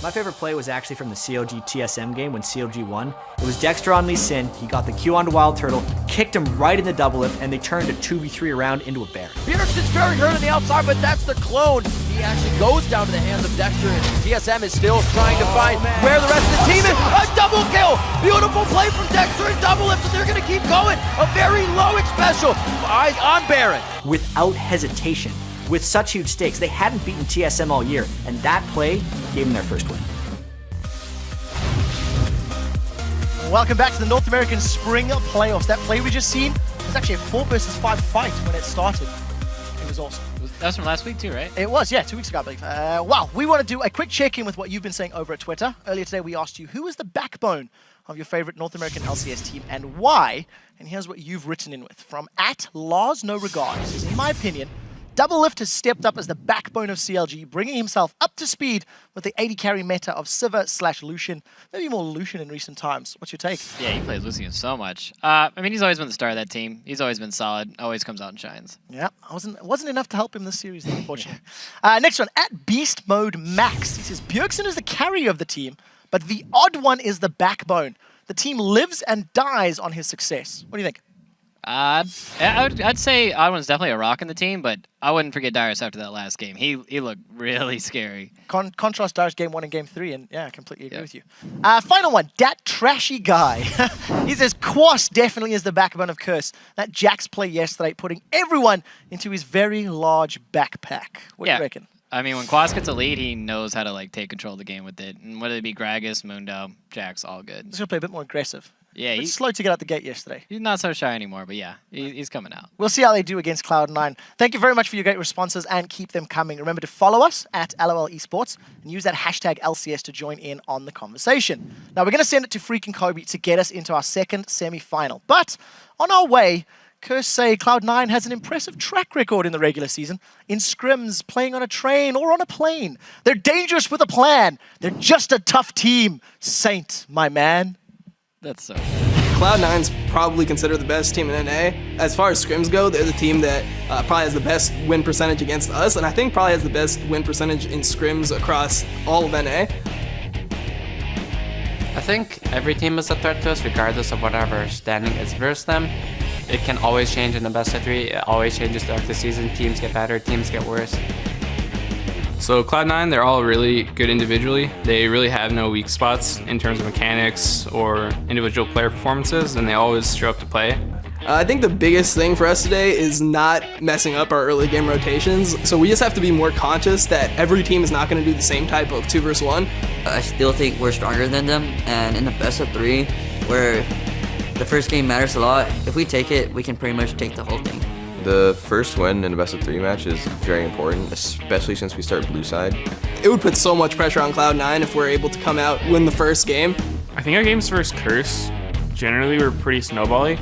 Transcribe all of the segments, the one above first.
My favorite play was actually from the CLG TSM game when CLG won. It was Dexter on Lee Sin, he got the Q onto Wild Turtle, kicked him right in the double lift, and they turned a 2v3 around into a bear. Peterson's very hurt on the outside, but that's the clone. He actually goes down to the hands of Dexter, and TSM is still trying to find where the rest of the team is. A double kill! Beautiful play from Dexter and double lift, and they're gonna keep going. A very low special. Eyes on Baron. Without hesitation. With such huge stakes, they hadn't beaten TSM all year, and that play gave them their first win. Welcome back to the North American Spring Playoffs. That play we just seen was actually a 4 versus 5 fight when it started. It was awesome. That was from last week too, right? It was, yeah, 2 weeks ago, I believe. Well, we want to do a quick check-in with what you've been saying over at Twitter. Earlier today, we asked you, who is the backbone of your favorite North American LCS team and why? And here's what you've written in with. From @LarsNoRegards. In my opinion, Double Lift has stepped up as the backbone of CLG, bringing himself up to speed with the 80 carry meta of Sivir/Lucian. Maybe more Lucian in recent times. What's your take? Yeah, he plays Lucian so much. I mean, he's always been the star of that team. He's always been solid. Always comes out and shines. Yeah, wasn't enough to help him this series, unfortunately. Next one, @BeastModeMax. He says, Bjergsen is the carry of the team, but the odd one is the backbone. The team lives and dies on his success. What do you think? I'd say Oddone's definitely a rock in the team, but I wouldn't forget Darius after that last game. He looked really scary. Contrast Darius game 1 and game 3, and yeah, I completely agree with you. Final one, Dat Trashy Guy. He says, Quas definitely is the backbone of Curse. That Jax play yesterday, putting everyone into his very large backpack. What do you reckon? I mean, when Quas gets a lead, he knows how to like take control of the game with it. And whether it be Gragas, Mundo, Jax, all good. He's going to play a bit more aggressive. Yeah, he's slow to get out the gate yesterday. He's not so shy anymore, but yeah, he's coming out. We'll see how they do against Cloud9. Thank you very much for your great responses and keep them coming. Remember to follow us at LOL Esports and use that hashtag LCS to join in on the conversation. Now, we're going to send it to freaking Kobe to get us into our second semi-final. But on our way, Curse say Cloud9 has an impressive track record in the regular season, in scrims, playing on a train or on a plane. They're dangerous with a plan. They're just a tough team. Saint, my man. That's so Cloud9's probably considered the best team in NA. As far as scrims go, they're the team that probably has the best win percentage against us, and I think probably has the best win percentage in scrims across all of NA. I think every team is a threat to us, regardless of whatever standing is versus them. It can always change in the best of 3. It always changes throughout the season. Teams get better, teams get worse. So Cloud9, they're all really good individually. They really have no weak spots in terms of mechanics or individual player performances, and they always show up to play. I think the biggest thing for us today is not messing up our early game rotations. So we just have to be more conscious that every team is not going to do the same type of 2 versus 1. I still think we're stronger than them, and in the best of 3, where the first game matters a lot, if we take it, we can pretty much take the whole thing. The first win in a best of 3 match is very important, especially since we start blue side. It would put so much pressure on Cloud9 if we're able to come out, win the first game. I think our games versus Curse generally were pretty snowbally,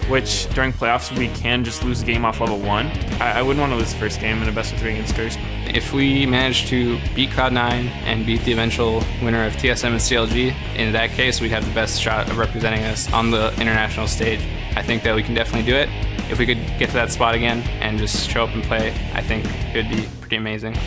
which during playoffs we can just lose a game off level 1. I wouldn't want to lose the first game in a best of 3 against Curse. If we manage to beat Cloud9 and beat the eventual winner of TSM and CLG, in that case we'd have the best shot of representing us on the international stage. I think that we can definitely do it. If we could get to that spot again and just show up and play, I think it would be pretty amazing.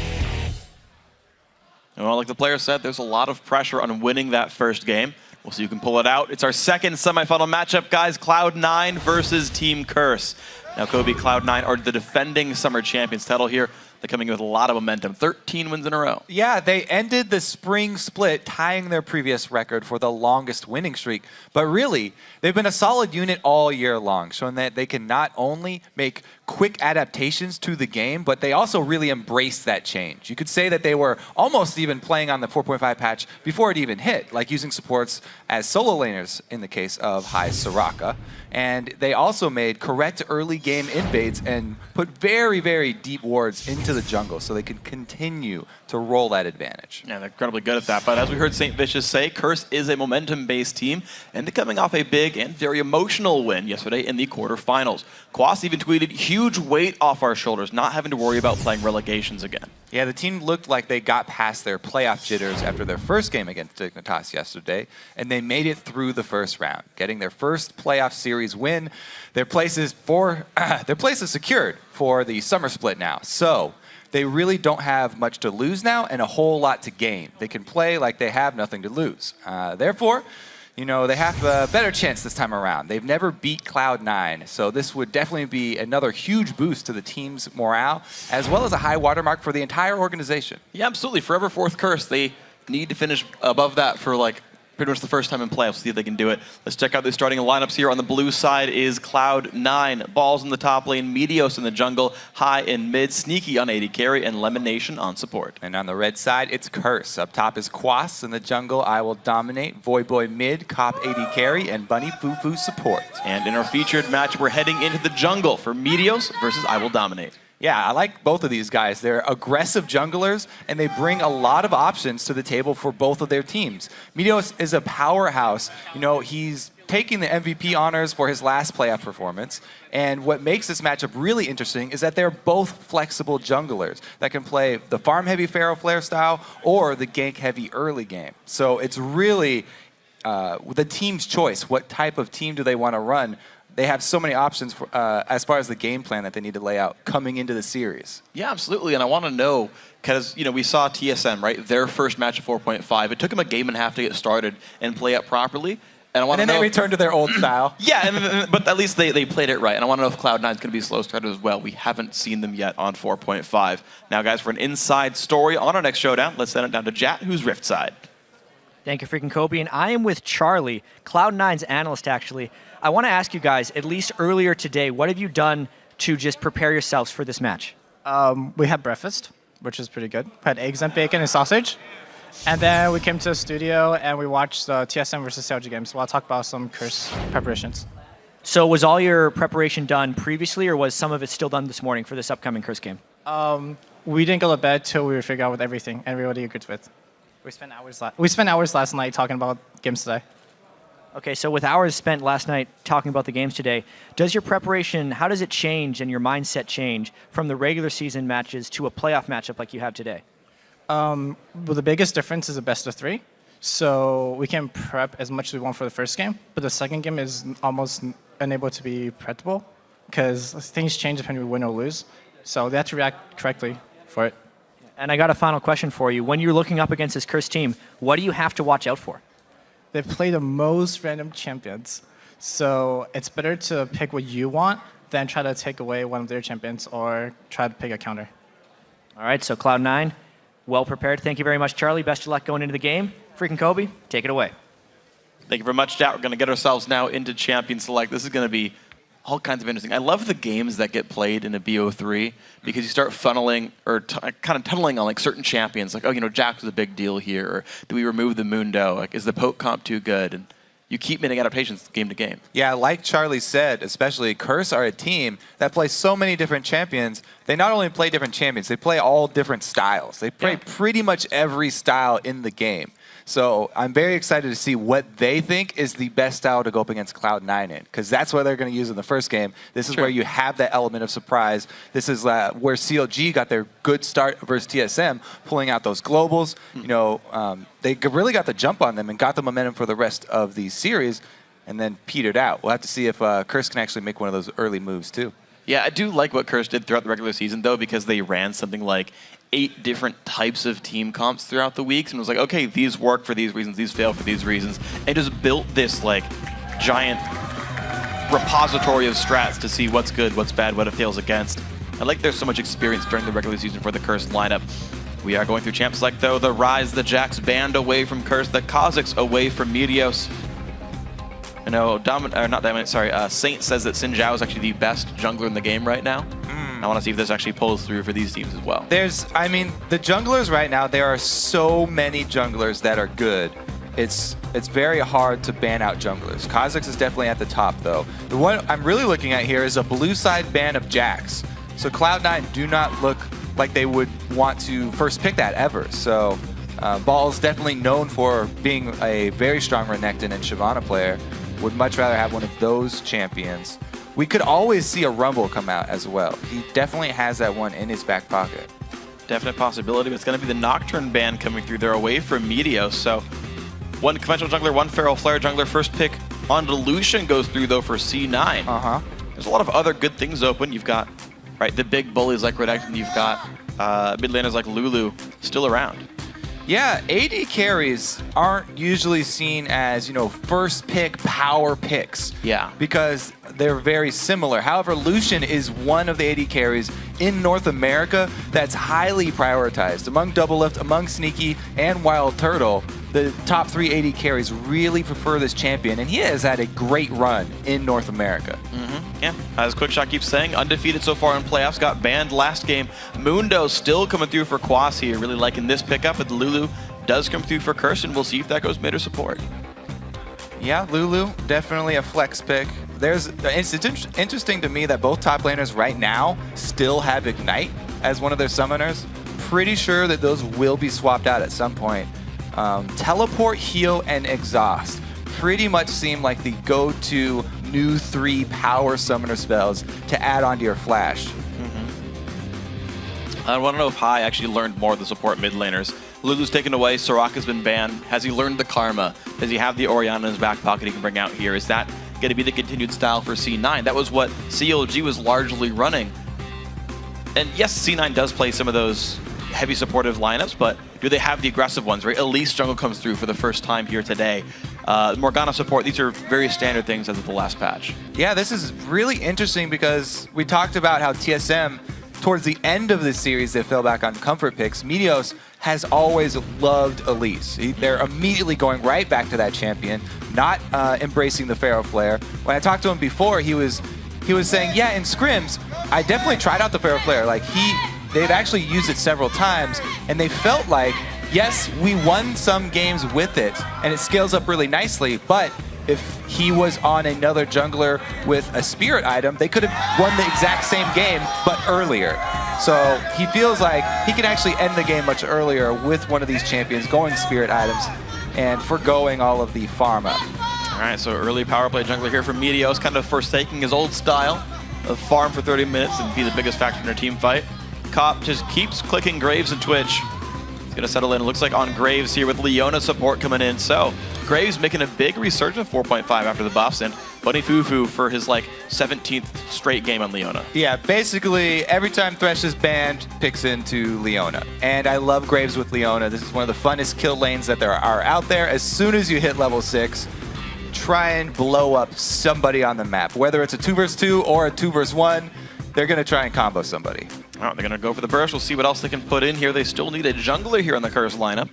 Well, like the player said, there's a lot of pressure on winning that first game. We'll see who can pull it out. It's our second semifinal matchup, guys. Cloud9 versus Team Curse. Now, Kobe, Cloud9 are the defending Summer Champions title here. They're coming in with a lot of momentum, 13 wins in a row. Yeah, they ended the spring split tying their previous record for the longest winning streak. But really, they've been a solid unit all year long, showing that they can not only make quick adaptations to the game, but they also really embraced that change. You could say that they were almost even playing on the 4.5 patch before it even hit, like using supports as solo laners in the case of High Soraka. And they also made correct early game invades and put very, very deep wards into the jungle so they could continue to roll that advantage. Yeah, they're incredibly good at that. But as we heard St. Vicious say, Curse is a momentum-based team, and they're coming off a big and very emotional win yesterday in the quarterfinals. Quas even tweeted, huge weight off our shoulders, not having to worry about playing relegations again. Yeah, the team looked like they got past their playoff jitters after their first game against Dignitas yesterday, and they made it through the first round, getting their first playoff series win. Their place is secured for the summer split now. So they really don't have much to lose now and a whole lot to gain. They can play like they have nothing to lose. Therefore, you know, they have a better chance this time around. They've never beat Cloud9, so this would definitely be another huge boost to the team's morale, as well as a high watermark for the entire organization. Yeah, absolutely. Forever fourth curse. They need to finish above that for like pretty much the first time in playoffs. See if they can do it. Let's check out the starting lineups here. On the blue side is Cloud9. Balls in the top lane, Meteos in the jungle, High in mid, Sneaky on AD carry, and Lemonation on support. And on the red side, it's Curse. Up top is Quas in the jungle, I Will Dominate, Voyboy mid, Cop AD carry, and Bunny Fufu support. And in our featured match, we're heading into the jungle for Meteos versus I Will Dominate. Yeah, I like both of these guys. They're aggressive junglers, and they bring a lot of options to the table for both of their teams. Meteos is a powerhouse. You know, he's taking the MVP honors for his last playoff performance. And what makes this matchup really interesting is that they're both flexible junglers that can play the farm-heavy Pharaoh Flare style or the gank-heavy early game. So it's really the team's choice. What type of team do they want to run? They have so many options for, as far as the game plan that they need to lay out coming into the series. Yeah, absolutely. And I want to know, because you know we saw TSM, right? Their first match of 4.5. It took them a game and a half to get started and play out properly. And I want to know. And then they returned to their old style. Yeah, but at least they played it right. And I want to know if Cloud9 is going to be slow started as well. We haven't seen them yet on 4.5. Now, guys, for an inside story on our next showdown, let's send it down to Jat, who's Rift side. Thank you, freaking Kobe. And I am with Charlie, Cloud9's analyst, actually. I want to ask you guys, at least earlier today, what have you done to just prepare yourselves for this match? We had breakfast, which is pretty good. We had eggs and bacon and sausage. And then we came to the studio and we watched the TSM versus CLG game. So I'll talk about some Curse preparations. So was all your preparation done previously, or was some of it still done this morning for this upcoming Curse game? We didn't go to bed till we figured out with everything and everybody agreed with. We spent hours last night talking about games today. Okay, so with hours spent last night talking about the games today, does your preparation, how does it change and your mindset change from the regular season matches to a playoff matchup like you have today? Well, the biggest difference is a best of 3. So we can prep as much as we want for the first game, but the second game is almost unable to be preppable because things change depending on win or lose. So they have to react correctly for it. And I got a final question for you. When you're looking up against this Curse team, what do you have to watch out for? They play the most random champions. So it's better to pick what you want than try to take away one of their champions or try to pick a counter. All right, so Cloud9, well prepared. Thank you very much, Charlie. Best of luck going into the game. Freaking Kobe, take it away. Thank you very much, Jat. We're going to get ourselves now into Champion Select. This is going to be all kinds of interesting. I love the games that get played in a BO3 because you start funneling or kind of tunneling on like certain champions. Like, oh, you know, Jax is a big deal here. Or do we remove the Mundo? Like, is the poke comp too good? And you keep making adaptations game to game. Yeah, like Charlie said, especially Curse are a team that plays so many different champions. They not only play different champions, they play all different styles. They play pretty much every style in the game. So I'm very excited to see what they think is the best style to go up against Cloud9 in, because that's what they're going to use in the first game. This is where you have that element of surprise. This is where CLG got their good start versus TSM, pulling out those globals. You know, they really got the jump on them and got the momentum for the rest of the series, and then petered out. We'll have to see if Curse can actually make one of those early moves too. Yeah, I do like what Curse did throughout the regular season, though, because they ran something like 8 different types of team comps throughout the weeks, and it was like, okay, these work for these reasons, these fail for these reasons, and just built this like giant repository of strats to see what's good, what's bad, what it fails against. I like there's so much experience during the regular season for the Curse lineup. We are going through Champ Select, though. The Rise, the Jax banned away from Curse, the Kha'Zix away from Meteos. I know Saint says that Xin Zhao is actually the best jungler in the game right now. I want to see if this actually pulls through for these teams as well. I mean, the junglers right now, there are so many junglers that are good. It's very hard to ban out junglers. Kha'Zix is definitely at the top, though. The one I'm really looking at here is a blue side ban of Jax. So Cloud9 do not look like they would want to first pick that ever. So Ball is definitely known for being a very strong Renekton and Shyvana player. Would much rather have one of those champions. We could always see a Rumble come out as well. He definitely has that one in his back pocket. Definite possibility, but it's going to be the Nocturne ban coming through. They're away from Meteos, so one conventional jungler, one Feral Flare jungler. First pick on Lucian goes through, though, for C9. There's a lot of other good things open. You've got, right, the big bullies like Renekton. You've got mid laners like Lulu still around. Yeah, AD carries aren't usually seen as, first pick power picks. Yeah. Because they're very similar. However, Lucian is one of the AD carries in North America that's highly prioritized. Among Doublelift, among Sneaky, and Wild Turtle, the top 3 AD carries really prefer this champion, and he has had a great run in North America. Yeah, as Quickshot keeps saying, undefeated so far in playoffs, got banned last game. Mundo still coming through for Quas here, really liking this pickup, but Lulu does come through for Kirsten. We'll see if that goes mid or support. Yeah, Lulu, definitely a flex pick. It's interesting to me that both top laners right now still have Ignite as one of their summoners. Pretty sure that those will be swapped out at some point. Teleport, Heal, and Exhaust pretty much seem like the go-to new 3 power summoner spells to add onto your Flash. I want to know if Hai actually learned more of the support mid laners. Lulu's taken away, Soraka's been banned. Has he learned the Karma? Does he have the Orianna in his back pocket he can bring out here? Is that going to be the continued style for C9? That was what CLG was largely running. And yes, C9 does play some of those heavy supportive lineups, but do they have the aggressive ones, right? Elise jungle comes through for the first time here today. Morgana support, these are very standard things as of the last patch. Yeah, this is really interesting because we talked about how TSM, towards the end of the series, they fell back on comfort picks. Meteos has always loved Elise. They're immediately going right back to that champion, not embracing the Pharaoh Flare. When I talked to him before, he was saying, yeah, in scrims, I definitely tried out the Pharaoh Flare. Like they've actually used it several times, and they felt like, yes, we won some games with it, and it scales up really nicely, but if he was on another jungler with a spirit item, they could have won the exact same game, but earlier. So he feels like he can actually end the game much earlier with one of these champions, going spirit items and forgoing all of the pharma. All right, so early power play jungler here from Meteos, kind of forsaking his old style of farm for 30 minutes and be the biggest factor in their team fight. Cop just keeps clicking Graves and Twitch. He's going to settle in. It looks like on Graves here with Leona support coming in. So Graves making a big resurgence, 4.5 after the buffs, and Bunny Fufu for his 17th straight game on Leona. Yeah, basically every time Thresh is banned, picks into Leona. And I love Graves with Leona. This is one of the funnest kill lanes that there are out there. As soon as you hit level 6, try and blow up somebody on the map. Whether it's a 2 vs 2 or a 2 vs 1, they're going to try and combo somebody. Oh, they're going to go for the burst. We'll see what else they can put in here. They still need a jungler here on the Curse lineup.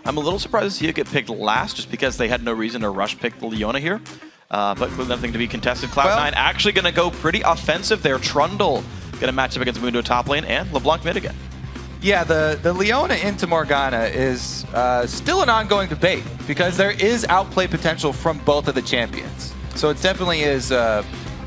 I'm a little surprised to see it get picked last just because they had no reason to rush pick the Leona here. But with nothing to be contested, Cloud9 actually going to go pretty offensive there. Trundle going to match up against Mundo top lane and LeBlanc mid again. Yeah, the Leona into Morgana is still an ongoing debate because there is outplay potential from both of the champions. So it definitely is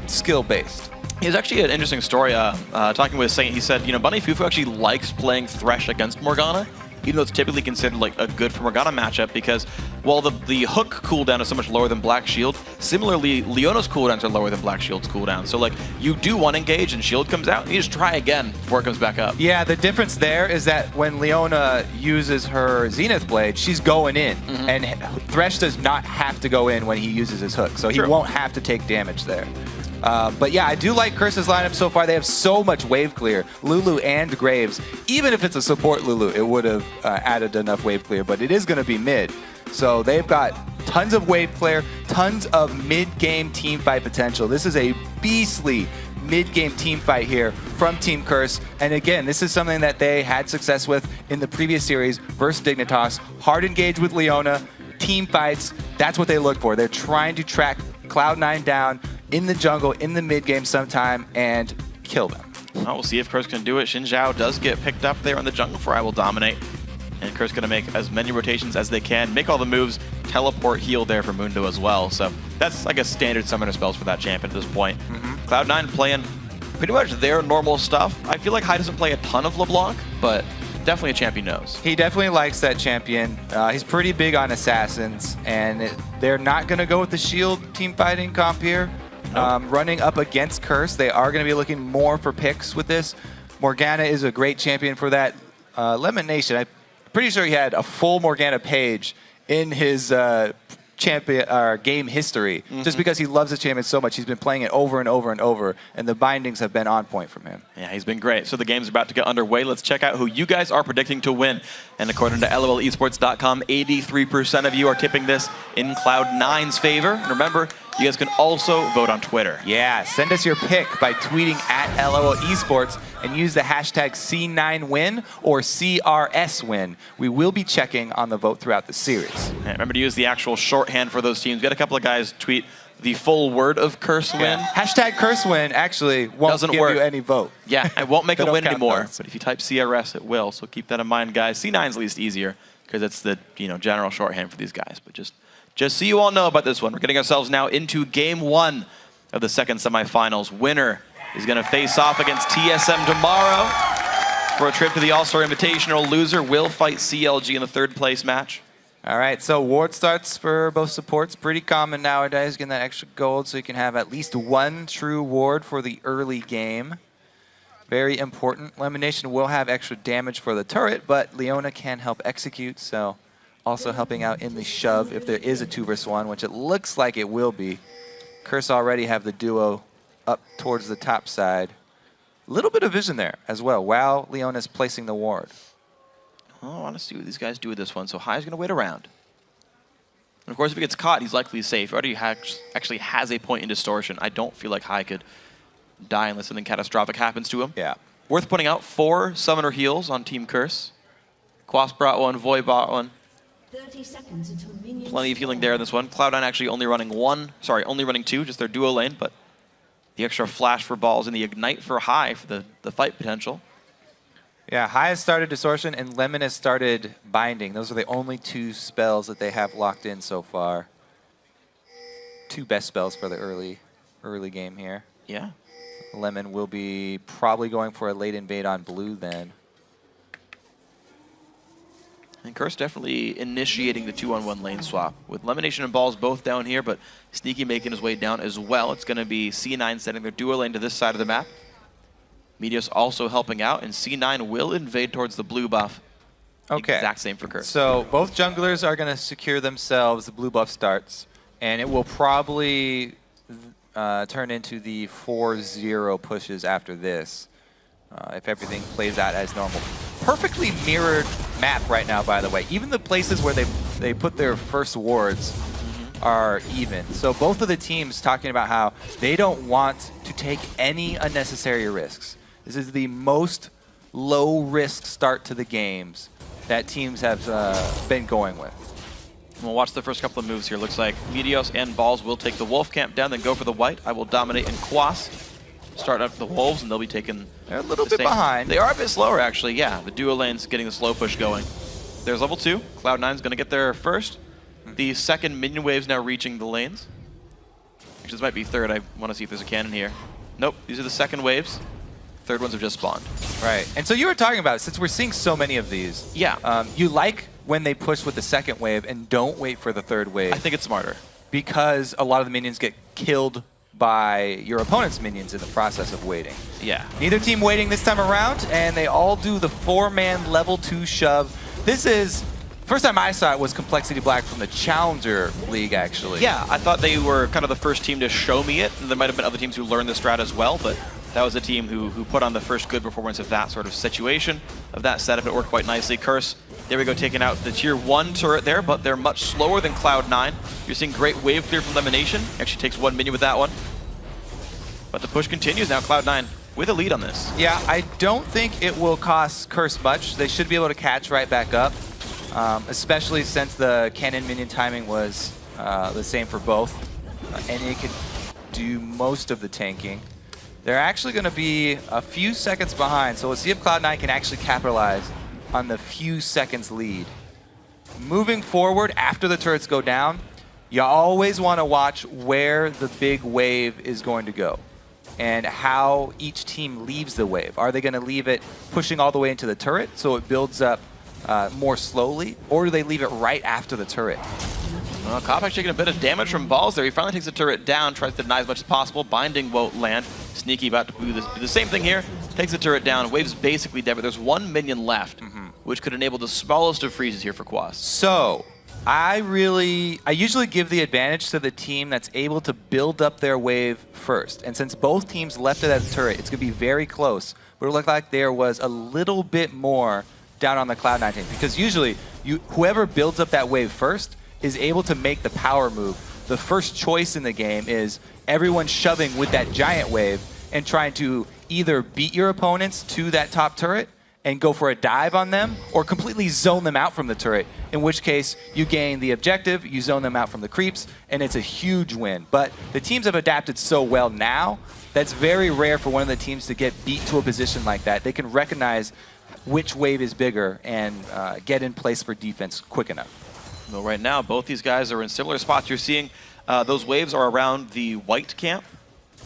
skill-based. It's actually an interesting story. Talking with Saint, he said, Bunny Fufu actually likes playing Thresh against Morgana, even though it's typically considered a good for Morgana matchup because while the hook cooldown is so much lower than Black Shield, similarly, Leona's cooldowns are lower than Black Shield's cooldown. So you do one engage and Shield comes out, and you just try again before it comes back up. Yeah, the difference there is that when Leona uses her Zenith Blade, she's going in, and Thresh does not have to go in when he uses his hook, so he won't have to take damage there. But yeah, I do like Curse's lineup so far. They have so much wave clear. Lulu and Graves. Even if it's a support Lulu, it would have added enough wave clear, but it is going to be mid. So they've got tons of wave clear, tons of mid-game team fight potential. This is a beastly mid-game team fight here from Team Curse. And again, this is something that they had success with in the previous series versus Dignitas. Hard engage with Leona, team fights, that's what they look for. They're trying to track Cloud9 down in the jungle, in the mid-game sometime, and kill them. Well, we'll see if Curse can do it. Xin Zhao does get picked up there on the jungle for I Will Dominate. And Curse going to make as many rotations as they can, make all the moves, teleport, heal there for Mundo as well. So that's, I guess, standard summoner spells for that champion at this point. Cloud9 playing pretty much their normal stuff. I feel like Hai doesn't play a ton of LeBlanc, but definitely a champion knows. He definitely likes that champion. He's pretty big on assassins, and they're not going to go with the shield team fighting comp here. Running up against Curse, they are going to be looking more for picks with this. Morgana is a great champion for that. Lemon Nation, I'm pretty sure he had a full Morgana page in his champion or game history, just because he loves the champion so much. He's been playing it over and over and over, and the bindings have been on point from him. Yeah, he's been great. So the game's about to get underway. Let's check out who you guys are predicting to win. And according to LOLesports.com, 83% of you are tipping this in Cloud9's favor. And remember, you guys can also vote on Twitter. Yeah, send us your pick by tweeting at LOL Esports and use the hashtag C9win or CRS-win. We will be checking on the vote throughout the series. And remember to use the actual shorthand for those teams. We had a couple of guys tweet the full word of curse win. Yeah. Hashtag curse win actually won't give you any vote. Yeah, it won't make They a don't win count anymore. those. But if you type CRS, it will. So keep that in mind, guys. C9's at least easier because it's the general shorthand for these guys. But just so you all know about this one, we're getting ourselves now into game 1 of the second semifinals. Winner is going to face off against TSM tomorrow for a trip to the All-Star Invitational. Loser will fight CLG in the 3rd place match. All right, so ward starts for both supports. Pretty common nowadays, getting that extra gold so you can have at least 1 true ward for the early game. Very important. Elimination will have extra damage for the turret, but Leona can help execute, so also helping out in the shove if there is a 2 versus 1, which it looks like it will be. Curse already have the duo up towards the top side. A little bit of vision there as well while Leona's placing the ward. Oh, I want to see what these guys do with this one. So Hai's going to wait around. And of course, if he gets caught, he's likely safe. He already actually has a point in distortion. I don't feel like Hai could die unless something catastrophic happens to him. Yeah. Worth pointing out, 4 summoner heals on Team Curse. Quas brought one, Void brought one. 30 seconds until minions. Plenty of healing there in this one. Cloud9 actually only running 2, just their duo lane, but the extra flash for balls and the ignite for Hai for the fight potential. Yeah, Hai has started Distortion and Lemon has started Binding. Those are the only 2 spells that they have locked in so far. 2 best spells for the early game here. Yeah. Lemon will be probably going for a late invade on blue then. And Curse definitely initiating the 2-on-1 lane swap. With Lemonation and Balls both down here, but Sneaky making his way down as well. It's going to be C9 setting their duo lane to this side of the map. Meteos also helping out, and C9 will invade towards the blue buff. Okay. Exact same for Curse. So both junglers are going to secure themselves. The blue buff starts, and it will probably turn into the 4-0 pushes after this, if everything plays out as normal. Perfectly mirrored map right now, by the way. Even the places where they put their first wards are even. So both of the teams talking about how they don't want to take any unnecessary risks. This is the most low-risk start to the games that teams have been going with. We'll watch the first couple of moves here. Looks like Meteos and Balls will take the Wolf camp down, then go for the white. I will dominate in Quas. Start up the Wolves, and they'll be taking... They're a little bit behind. They are a bit slower, actually. Yeah, the duo lane's getting the slow push going. There's level 2. Cloud9's going to get there first. The second minion wave's now reaching the lanes. Actually, this might be third. I want to see if there's a cannon here. Nope, these are the second waves. Third ones have just spawned. Right, and so you were talking about, since we're seeing so many of these, you like when they push with the second wave and don't wait for the third wave. I think it's smarter. Because a lot of the minions get killed by your opponent's minions in the process of waiting. Yeah. Neither team waiting this time around, and they all do the 4-man level 2 shove. This is, first time I saw it was Complexity Black from the Challenger League, actually. Yeah, I thought they were kind of the first team to show me it. And there might have been other teams who learned the strat as well, but that was a team who put on the first good performance of that sort of situation, of that setup. It worked quite nicely. Curse, there we go, taking out the tier 1 turret there, but they're much slower than Cloud9. You're seeing great wave clear from Lemonation. Actually takes 1 minion with that one. But the push continues now. Cloud9 with a lead on this. Yeah, I don't think it will cost Curse much. They should be able to catch right back up, especially since the cannon minion timing was the same for both. And it could do most of the tanking. They're actually going to be a few seconds behind, so we'll see if Cloud9 can actually capitalize on the few seconds lead. Moving forward, after the turrets go down, you always want to watch where the big wave is going to go and how each team leaves the wave. Are they going to leave it pushing all the way into the turret so it builds up more slowly, or do they leave it right after the turret? Well, Kopak's taking a bit of damage from Balls there. He finally takes the turret down, tries to deny as much as possible. Binding won't land. Sneaky about to do the same thing here. Takes the turret down. Wave's basically dead, but there's 1 minion left, which could enable the smallest of freezes here for Quas. So, I usually give the advantage to the team that's able to build up their wave first. And since both teams left it at the turret, it's going to be very close. But it looked like there was a little bit more down on the Cloud9 team. Because usually, whoever builds up that wave first is able to make the power move. The first choice in the game is everyone shoving with that giant wave and trying to either beat your opponents to that top turret and go for a dive on them, or completely zone them out from the turret, in which case you gain the objective, you zone them out from the creeps, and it's a huge win. But the teams have adapted so well now, that's very rare for one of the teams to get beat to a position like that. They can recognize which wave is bigger and get in place for defense quick enough. Well, right now, both these guys are in similar spots. You're seeing those waves are around the white camp.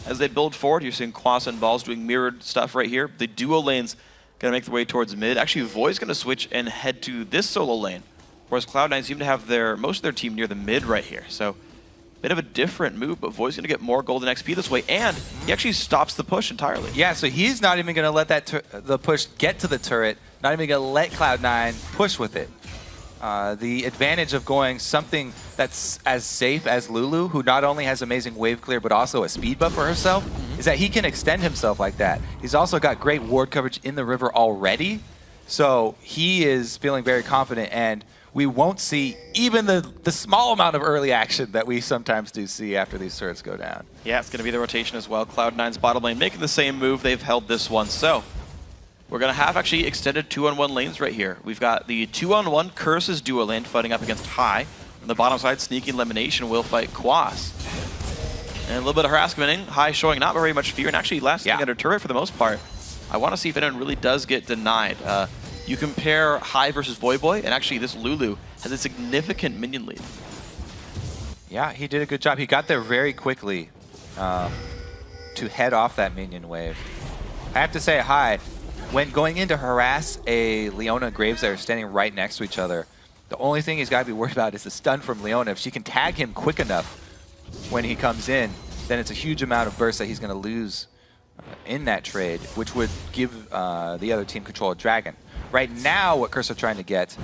As they build forward, you're seeing Quas and Balls doing mirrored stuff right here. The duo lanes going to make their way towards mid. Actually, Void's going to switch and head to this solo lane, whereas Cloud9 seem to have most of their team near the mid right here. So, bit of a different move, but Void's going to get more golden XP this way, and he actually stops the push entirely. Yeah, so he's not even going to let the push get to the turret, not even going to let Cloud9 push with it. The advantage of going something that's as safe as Lulu, who not only has amazing wave clear but also a speed buff for herself, is that he can extend himself like that. He's also got great ward coverage in the river already, so he is feeling very confident, and we won't see even the small amount of early action that we sometimes do see after these turrets go down. Yeah, it's going to be the rotation as well. Cloud9's bottom lane making the same move. They've held this one, so we're going to have actually extended 2-on-1 lanes right here. We've got the 2-on-1 Curses duo lane fighting up against High. On the bottom side, Sneaky Elimination will fight Quas. And a little bit of harassment. High showing not very much fear and actually lasting under turret for the most part. I want to see if anyone really does get denied. You compare High versus Voyboy, and actually this Lulu has a significant minion lead. Yeah, he did a good job. He got there very quickly to head off that minion wave. I have to say, High, when going in to harass a Leona Graves that are standing right next to each other, the only thing he's got to be worried about is the stun from Leona. If she can tag him quick enough when he comes in, then it's a huge amount of burst that he's going to lose in that trade, which would give the other team control of Dragon. Right now, what Curse are trying to get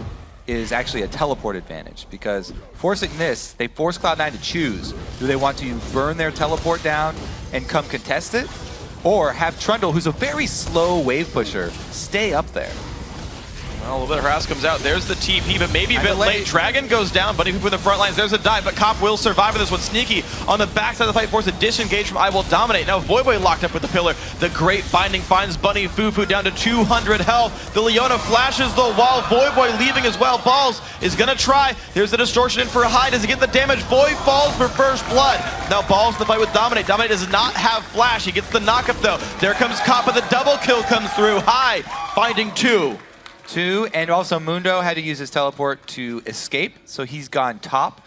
is actually a teleport advantage, because forcing this, they force Cloud9 to choose. Do they want to burn their teleport down and come contest it, or have Trundle, who's a very slow wave pusher, stay up there? Well, a little bit of harass comes out. There's the TP, but maybe a bit late. Dragon goes down. Bunny Poop in the front lines. There's a dive, but Cop will survive with this one. Sneaky on the backside of the fight, force a disengage from I Will Dominate. Now Voyboy locked up with the pillar. The great binding finds Bunny Fufu down to 200 health. The Leona flashes the wall. Voyboy leaving as well. Balls is going to try. There's the distortion in for a High. Does he get the damage? Void falls for first blood. Now Balls in the fight with Dominate. Dominate does not have flash. He gets the knockup though. There comes Cop, but the double kill comes through. High finding two. And also Mundo had to use his teleport to escape, so he's gone top.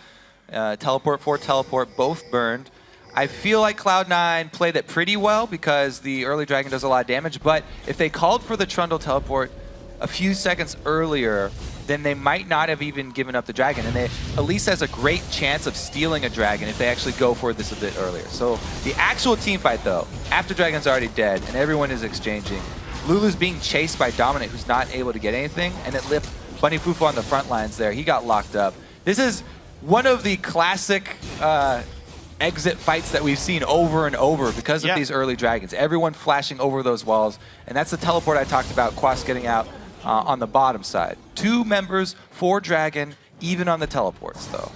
Teleport 4, teleport, both burned. I feel like Cloud9 played that pretty well because the early Dragon does a lot of damage, but if they called for the Trundle teleport a few seconds earlier, then they might not have even given up the Dragon, and they at least has a great chance of stealing a Dragon if they actually go for this a bit earlier. So the actual team fight though, after Dragon's already dead and everyone is exchanging, Lulu's being chased by Dominate, who's not able to get anything, and it left Bunny Fufu on the front lines there. He got locked up. This is one of the classic exit fights that we've seen over and over because of these early Dragons. Everyone flashing over those walls, and that's the teleport I talked about, Quas getting out on the bottom side. 2 members, 4 Dragon, even on the teleports, though.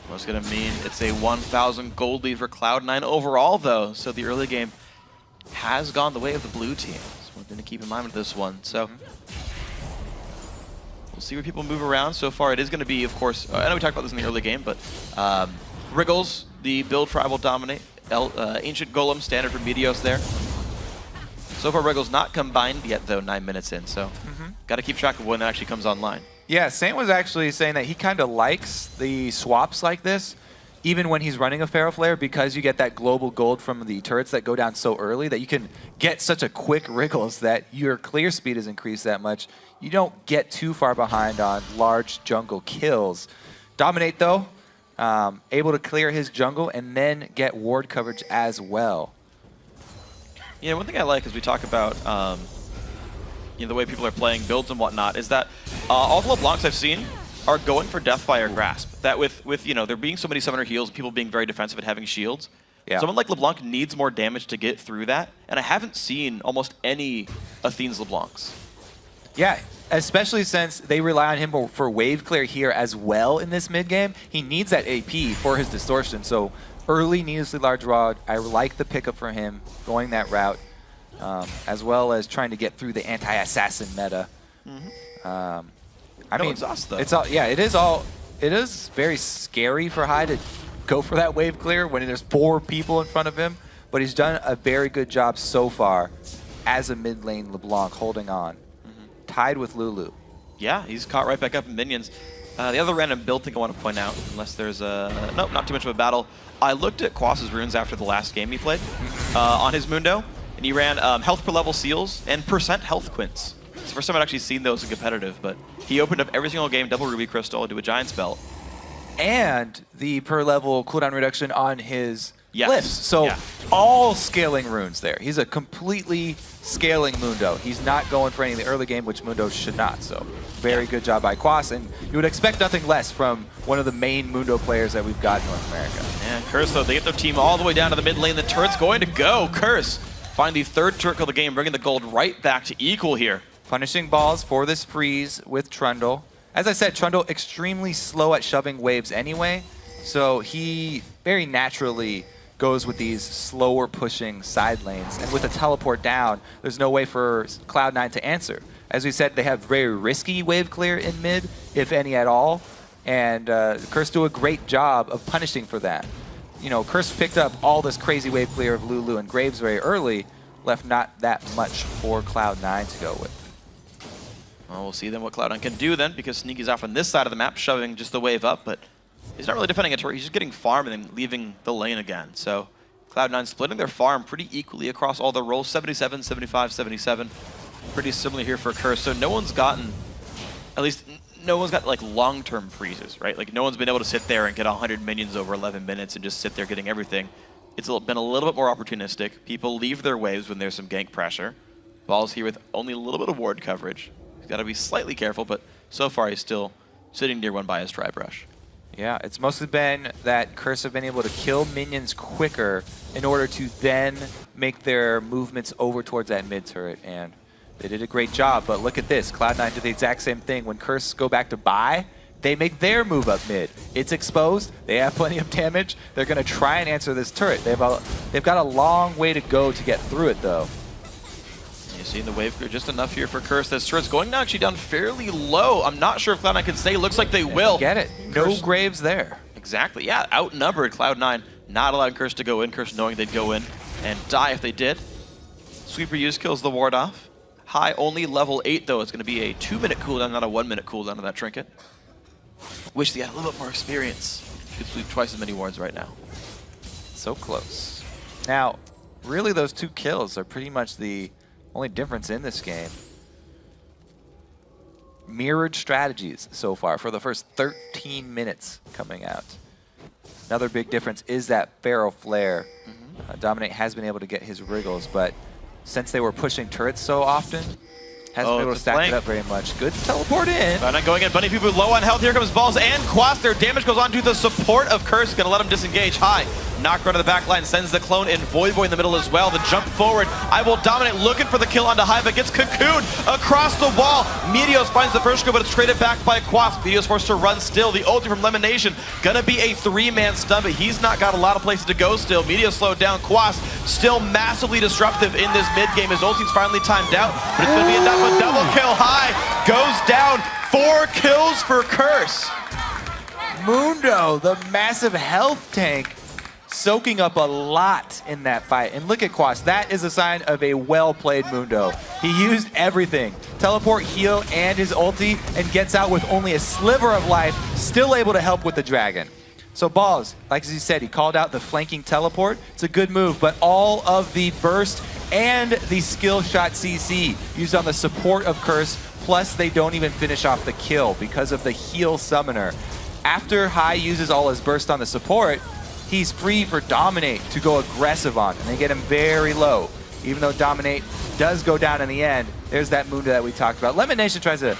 What's going to mean it's a 1,000 gold lead for Cloud9 overall, though, so the early game has gone the way of the blue team. Something to keep in mind with this one. So we'll see where people move around. So far, it is going to be, of course, I know we talked about this in the early game, but Wriggles, the build for I Will Dominate, Ancient Golem, standard for Meteos there. So far, Wriggles not combined yet, though, 9 minutes in. So got to keep track of when that actually comes online. Yeah, Saint was actually saying that he kind of likes the swaps like this, even when he's running a Pharaoh Flare, because you get that global gold from the turrets that go down so early that you can get such a quick Wriggles that your clear speed is increased that much. You don't get too far behind on large jungle kills. Dominate, though, able to clear his jungle and then get ward coverage as well. Yeah, one thing I like as we talk about the way people are playing builds and whatnot is that all the LeBlancs I've seen are going for Deathfire Grasp. That with you know, there being so many summoner heals, people being very defensive and having shields, someone like LeBlanc needs more damage to get through that, and I haven't seen almost any Athene's LeBlancs. Yeah, especially since they rely on him for wave clear here as well in this mid game. He needs that AP for his distortion, so early needlessly large rod. I like the pickup for him going that route, as well as trying to get through the anti-assassin meta. I mean, exhaust, though. it's all it is very scary for High to go for that wave clear when there's 4 people in front of him, but he's done a very good job so far as a mid lane LeBlanc holding on. Tied with Lulu. Yeah, he's caught right back up in minions. The other random build thing I want to point out, unless there's nope, not too much of a battle. I looked at Quas's runes after the last game he played on his Mundo, and he ran health per level seals and percent health quints. It's the first time I'd actually seen those in competitive, but he opened up every single game, double Ruby Crystal, into a Giant's Belt. And the per level cooldown reduction on his Yes. glyphs. So all scaling runes there. He's a completely scaling Mundo. He's not going for any in the early game, which Mundo should not. So very good job by Quas, and you would expect nothing less from one of the main Mundo players that we've got in North America. And Curse, though, they get their team all the way down to the mid lane. The turret's going to go. Curse find the 3rd turret kill of the game, bringing the gold right back to equal here. Punishing balls for this freeze with Trundle. As I said, Trundle extremely slow at shoving waves anyway, so he very naturally goes with these slower pushing side lanes. And with a teleport down, there's no way for Cloud9 to answer. As we said, they have very risky wave clear in mid, if any at all. And Curse do a great job of punishing for that. You know, Curse picked up all this crazy wave clear of Lulu and Graves very early, left not that much for Cloud9 to go with. Well, we'll see then what Cloud9 can do then, because Sneaky's off on this side of the map, shoving just the wave up, but he's not really defending a turret. He's just getting farm and then leaving the lane again. So Cloud9 splitting their farm pretty equally across all the roles, 77, 75, 77. Pretty similar here for Curse. So no one's gotten, at least no one's got like long-term freezes, right? Like no one's been able to sit there and get 100 minions over 11 minutes and just sit there getting everything. It's been a little bit more opportunistic. People leave their waves when there's some gank pressure. Ball's here with only a little bit of ward coverage. He's got to be slightly careful, but so far he's still sitting near one by his Tri-Brush. Yeah, it's mostly been that Curse have been able to kill minions quicker in order to then make their movements over towards that mid turret, and they did a great job. But look at this, Cloud9 did the exact same thing. When Curse go back to buy, they make their move up mid. It's exposed, they have plenty of damage, they're going to try and answer this turret. They've got a long way to go to get through it though. You see the wave clear just enough here for Curse. This turret's going down, actually down fairly low. I'm not sure if Cloud9 can stay. Looks like they will. Get it. No Curse, Graves there. Exactly. Yeah, outnumbered. Cloud9 not allowing Curse to go in. Curse knowing they'd go in and die if they did. Sweeper use kills the ward off. High only level 8 though. It's going to be a 2-minute cooldown, not a 1-minute cooldown of that trinket. Wish they had a little bit more experience. Could sweep twice as many wards right now. So close. Now, really those 2 kills are pretty much the only difference in this game. Mirrored strategies so far for the first 13 minutes coming out. Another big difference is that Pharaoh Flare. Dominate has been able to get his wriggles, but since they were pushing turrets so often, hasn't been able to stack it up very much. Good teleport in. Not going in. Bunny people low on health. Here comes Balls and Quas. Their damage goes on to the support of Curse. Gonna let him disengage. High. Knock right to the back line. Sends the clone in. Void in the middle as well. The jump forward. I will dominate. Looking for the kill onto High, but gets cocooned across the wall. Meteos finds the first kill, but it's traded back by Quas. Meteos forced to run still. The ulti from Lemonation. Gonna be a 3-man stun, but he's not got a lot of places to go still. Meteos slowed down. Quas still massively disruptive in this mid game. His ulti's finally timed out, but it's gonna be enough. A double kill. High goes down. 4 kills for Curse. Mundo, the massive health tank, soaking up a lot in that fight. And look at Quas, that is a sign of a well-played Mundo. He used everything. Teleport, heal, and his ulti, and gets out with only a sliver of life, still able to help with the dragon. So Balls, like as he said, he called out the flanking teleport. It's a good move, but all of the burst and the skill shot CC used on the support of Curse, plus they don't even finish off the kill because of the heal summoner. After High uses all his burst on the support, he's free for Dominate to go aggressive on, and they get him very low. Even though Dominate does go down in the end, there's that Mundo that we talked about. Lemonation tries to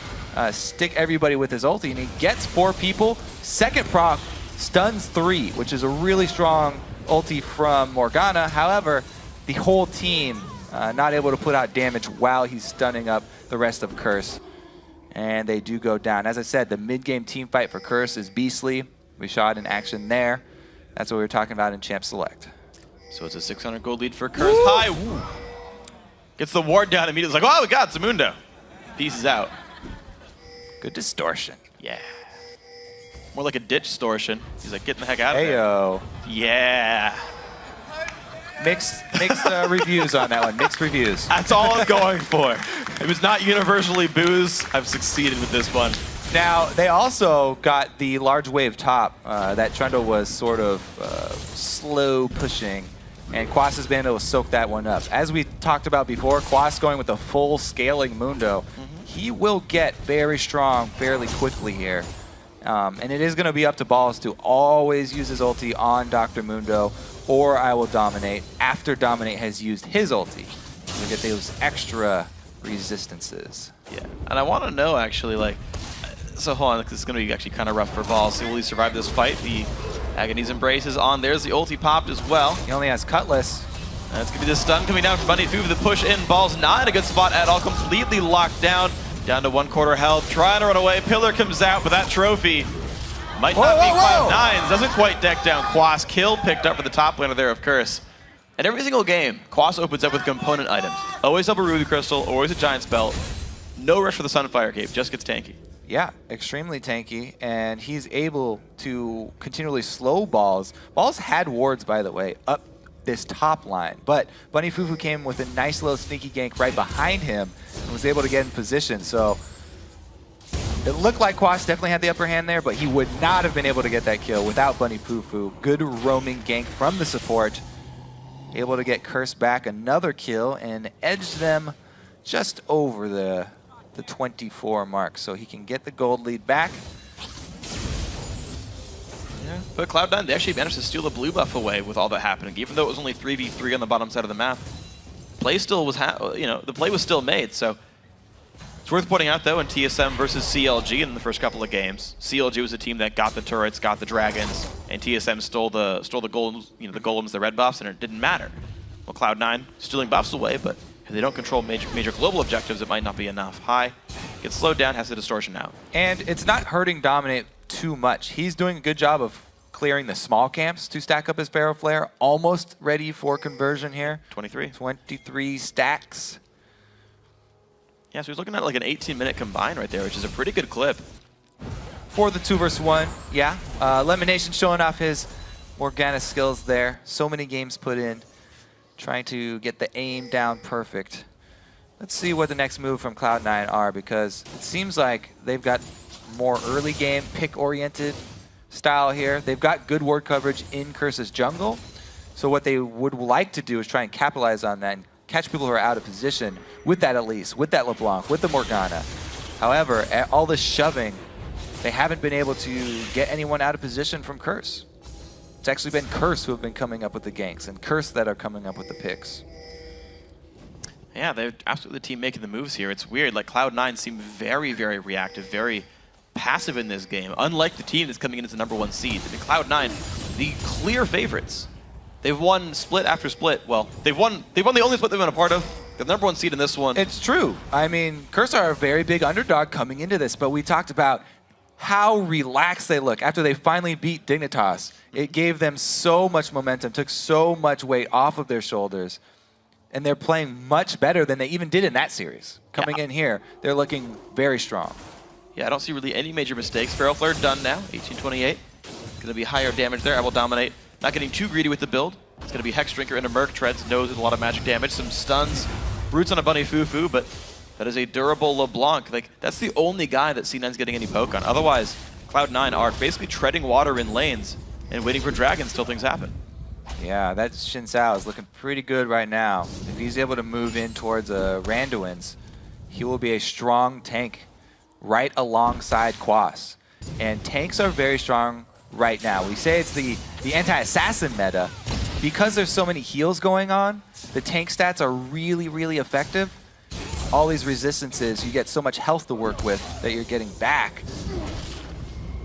stick everybody with his ulti, and he gets 4 people. Second proc stuns 3, which is a really strong ulti from Morgana. However, the whole team not able to put out damage while he's stunning up the rest of Curse. And they do go down. As I said, the mid-game team fight for Curse is beastly. We saw it in action there. That's what we were talking about in Champ Select. So it's a 600 gold lead for Curse. High. Woo. Gets the ward down immediately. It's like, oh, we got Zamundo. Pieces out. Good distortion. Yeah. More like a ditch distortion. He's like, getting the heck out of Heyo. there. Yeah. Mixed reviews on that one. Mixed reviews. That's all I'm going for. It was not universally booze. I've succeeded with this one. Now, they also got the large wave top that Trundle was sort of slow pushing, and Quas has been able to soak that one up. As we talked about before, Quas going with a full scaling Mundo, he will get very strong fairly quickly here. And it is going to be up to Balls to always use his ulti on Dr. Mundo, or I will Dominate after Dominate has used his ulti. We get those extra resistances. Yeah, and I want to know actually, like, so hold on, this is going to be actually kind of rough for Balls. So will he survive this fight? The Agony's Embrace is on. There's the ulti popped as well. He only has Cutlass. And it's going to be the stun coming down from Bunny Foo for the push in. Balls not in a good spot at all, completely locked down. Down to 1/4 health, trying to run away. Pillar comes out, but that trophy might not be Cloud9's. Doesn't quite deck down Quas. Kill picked up for the top laner there of Curse. And every single game, Quas opens up with component items. Always up a Ruby Crystal, always a Giant Spell. No rush for the Sunfire Cape, just gets tanky. Yeah, extremely tanky, and he's able to continually slow Balls. Balls had wards, by the way, up this top line, but Bunny Fufu came with a nice little sneaky gank right behind him and was able to get in position. So it looked like Quas definitely had the upper hand there, but he would not have been able to get that kill without Bunny Fufu. Good roaming gank from the support. Able to get Curse back another kill and edge them just over the 24 mark, so he can get the gold lead back. Yeah, but Cloud9, they actually managed to steal the blue buff away with all that happening, even though it was only 3v3 on the bottom side of the map. Play still was, the play was still made. So it's worth pointing out though, in TSM versus CLG in the first couple of games, CLG was a team that got the turrets, got the dragons, and TSM stole the golems, the golems, the red buffs, and it didn't matter. Well, Cloud9 stealing buffs away, but if they don't control major global objectives, it might not be enough. High gets slowed down, has the distortion out. And it's not hurting Dominate too much. He's doing a good job of clearing the small camps to stack up his Pharaoh Flare. Almost ready for conversion here. 23 stacks. Yeah, so he's looking at like an 18-minute combine right there, which is a pretty good clip. For the 2 versus 1, yeah. Lemonation showing off his Morgana skills there. So many games put in, trying to get the aim down perfect. Let's see what the next move from Cloud9 are, because it seems like they've got more early game, pick-oriented style here. They've got good ward coverage in Curse's jungle. So what they would like to do is try and capitalize on that and catch people who are out of position with that Elise, with that LeBlanc, with the Morgana. However, all this shoving, they haven't been able to get anyone out of position from Curse. It's actually been Curse who have been coming up with the ganks, and Curse that are coming up with the picks. Yeah, they're absolutely the team making the moves here. It's weird, like Cloud9 seem very, very reactive, very passive in this game, unlike the team that's coming in as the #1 seed. I mean, Cloud9, the clear favorites. They've won split after split. Well, they've won the only split they've been a part of. They're the #1 seed in this one. It's true. I mean, Curse are a very big underdog coming into this, but we talked about how relaxed they look after they finally beat Dignitas. It gave them so much momentum, took so much weight off of their shoulders, and they're playing much better than they even did in that series. Coming in here, they're looking very strong. Yeah, I don't see really any major mistakes. Pharaoh Flare done now, 1828. Gonna be higher damage there. I will Dominate. Not getting too greedy with the build. It's gonna be Hex Drinker into Merc. Treads knows there's a lot of magic damage. Some stuns. Roots on a Bunny Fufu, but that is a durable LeBlanc. Like, that's the only guy that C9's getting any poke on. Otherwise, Cloud9 are basically treading water in lanes and waiting for dragons till things happen. Yeah, that Xin Sao is looking pretty good right now. If he's able to move in towards Randuin's, he will be a strong tank right alongside Quas. And tanks are very strong right now. We say it's the anti-assassin meta. Because there's so many heals going on, the tank stats are really, really effective. all these resistances, you get so much health to work with that you're getting back,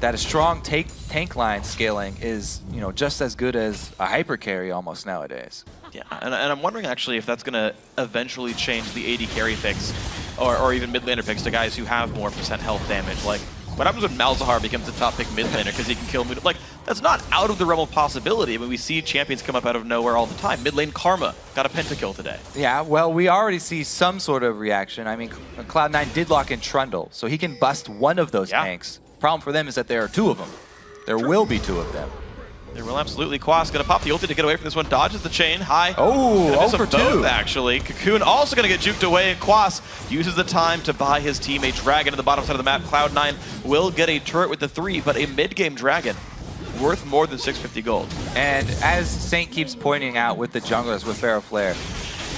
that a strong tank line scaling is, you know, just as good as a hyper carry almost nowadays. Yeah, and I'm wondering actually if that's going to eventually change the AD carry picks, or even mid laner picks to guys who have more % health damage. Like, what happens when Malzahar becomes the top pick mid laner because he can kill Like, that's not out of the realm of possibility. I mean, we see champions come up out of nowhere all the time. Mid lane Karma got a pentakill today. Yeah, well, we already see some sort of reaction. I mean, Cloud9 did lock in Trundle, so he can bust one of those tanks. Problem for them is that there are 2 of them. There will be 2 of them. There will absolutely. Quas going to pop the ulti to get away from this one. Dodges the chain. High. Oh, for both, 2. Actually. Cocoon also going to get juked away, and Quas uses the time to buy his team a dragon at the bottom side of the map. Cloud9 will get a turret with the 3, but a mid-game dragon worth more than 650 gold. And as Saint keeps pointing out with the junglers with Pharaoh Flare,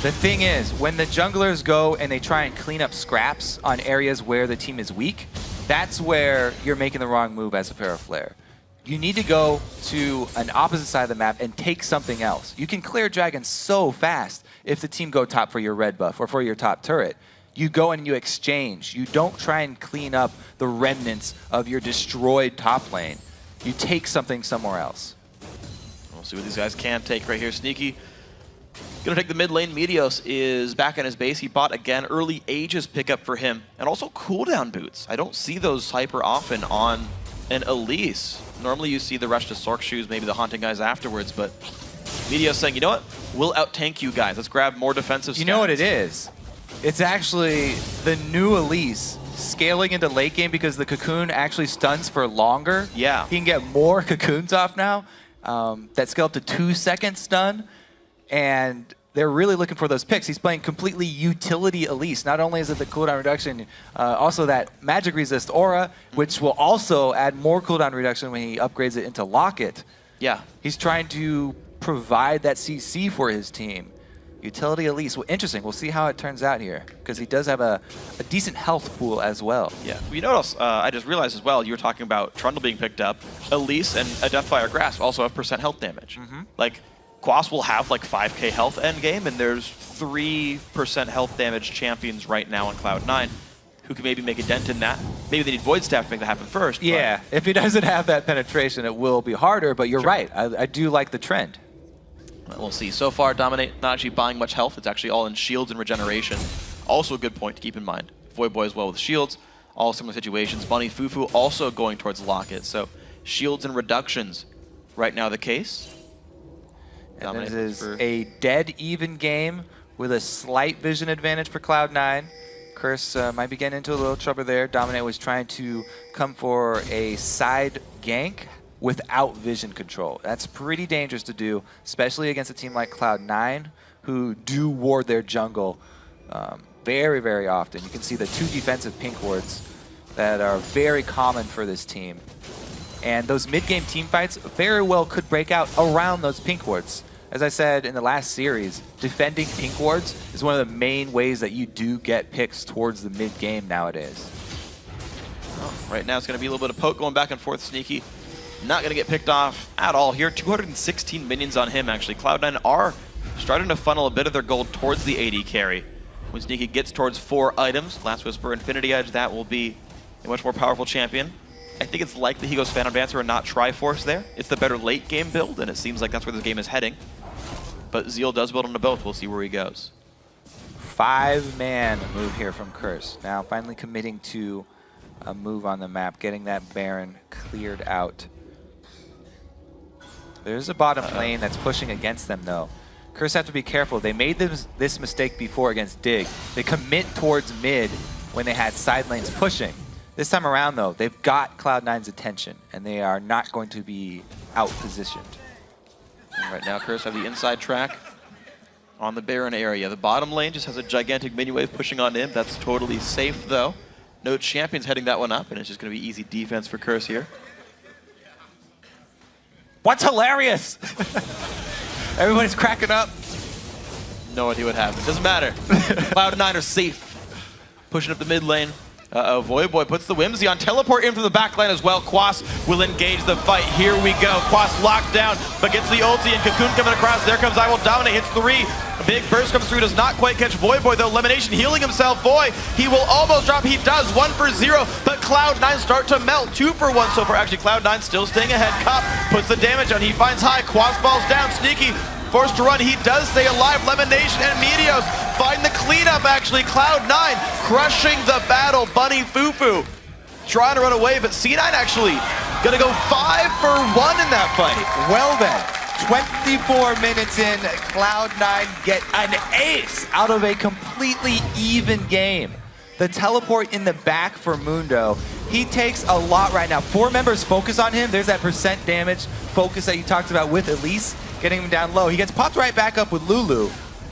the thing is, when the junglers go and they try and clean up scraps on areas where the team is weak, that's where you're making the wrong move as a Pharaoh Flare. You need to go to an opposite side of the map and take something else. You can clear dragons so fast if the team go top for your red buff or for your top turret. You go and you exchange. You don't try and clean up the remnants of your destroyed top lane. You take something somewhere else. We'll see what these guys can take right here. Sneaky gonna take the mid lane. Meteos is back on his base. He bought again. Early Aegis pickup for him, and also cooldown boots. I don't see those hyper often on an Elise. Normally you see the rush to Sork shoes, maybe the haunting guys afterwards, but Meteos saying, you know what? We'll out-tank you guys. Let's grab more defensive stats. You know what it is? It's actually the new Elise scaling into late game because the Cocoon actually stuns for longer. Yeah. He can get more Cocoons off now. That scale up to 2-second stun. And they're really looking for those picks. He's playing completely utility Elise. Not only is it the cooldown reduction, also that magic resist aura, which will also add more cooldown reduction when he upgrades it into Locket. Yeah. He's trying to provide that CC for his team. Utility Elise. Well, interesting. We'll see how it turns out here, because he does have a decent health pool as well. Yeah. You know what else I just realized as well? You were talking about Trundle being picked up. Elise and a Deathfire Grasp also have % health damage. Like, Quas will have like 5k health end game, and there's 3% health damage champions right now on Cloud9 who can maybe make a dent in that. Maybe they need Void Staff to make that happen first. Yeah, if he doesn't have that penetration, it will be harder, but you're right. I do like the trend. We'll see. So far, Dominate not actually buying much health. It's actually all in shields and regeneration. Also a good point to keep in mind. Void Boy as well with shields. All similar situations. Bunny Fufu also going towards Locket. So shields and reductions right now the case. And this is a dead even game with a slight vision advantage for Cloud9. Curse might be getting into a little trouble there. Dominate was trying to come for a side gank without vision control. That's pretty dangerous to do, especially against a team like Cloud9, who do ward their jungle very, very often. You can see the 2 defensive pink wards that are very common for this team. And those mid-game team fights very well could break out around those pink wards. As I said in the last series, defending pink wards is one of the main ways that you do get picks towards the mid-game nowadays. Right now it's going to be a little bit of poke going back and forth. Sneaky not going to get picked off at all here. 216 minions on him, actually. Cloud9 are starting to funnel a bit of their gold towards the AD carry. When Sneaky gets towards 4 items, Last Whisper, Infinity Edge, that will be a much more powerful champion. I think it's likely he goes Phantom Dancer and not Triforce there. It's the better late game build, and it seems like that's where this game is heading. But Zeal does build onto both. We'll see where he goes. 5-man move here from Curse. Now finally committing to a move on the map, getting that Baron cleared out. There's a bottom lane that's pushing against them, though. Curse have to be careful. They made this mistake before against Dig. They commit towards mid when they had side lanes pushing. This time around, though, they've got Cloud9's attention, and they are not going to be out-positioned. And right now, Curse have the inside track on the Baron area. The bottom lane just has a gigantic minion wave pushing on in. That's totally safe, though. No champions heading that one up, and it's just going to be easy defense for Curse here. What's hilarious? Everybody's cracking up. No idea what happened. Doesn't matter. Cloud9 are safe. Pushing up the mid lane. Voyboy puts the Whimsy on. Teleport in from the backline as well. Quas will engage the fight. Here we go. Quas locked down, but gets the ulti, and Cocoon coming across. There comes I Will Dominate, hits 3. A big burst comes through, does not quite catch Voyboy though. Elimination healing himself. Voy, he will almost drop. He does, 1 for 0, but Cloud9 start to melt. 2 for 1 so far. Actually, Cloud9 still staying ahead. Cop puts the damage on. He finds High. Quas falls down. Sneaky forced to run. He does stay alive. Lemonation and Meteos find the cleanup, actually. Cloud9 crushing the battle. Bunny Fufu trying to run away, but C9 actually gonna go 5 for 1 in that fight. Well then, 24 minutes in, Cloud9 get an ace out of a completely even game. The teleport in the back for Mundo. He takes a lot right now. 4 members focus on him. There's that percent damage focus that you talked about with Elise, getting him down low. He gets popped right back up with Lulu,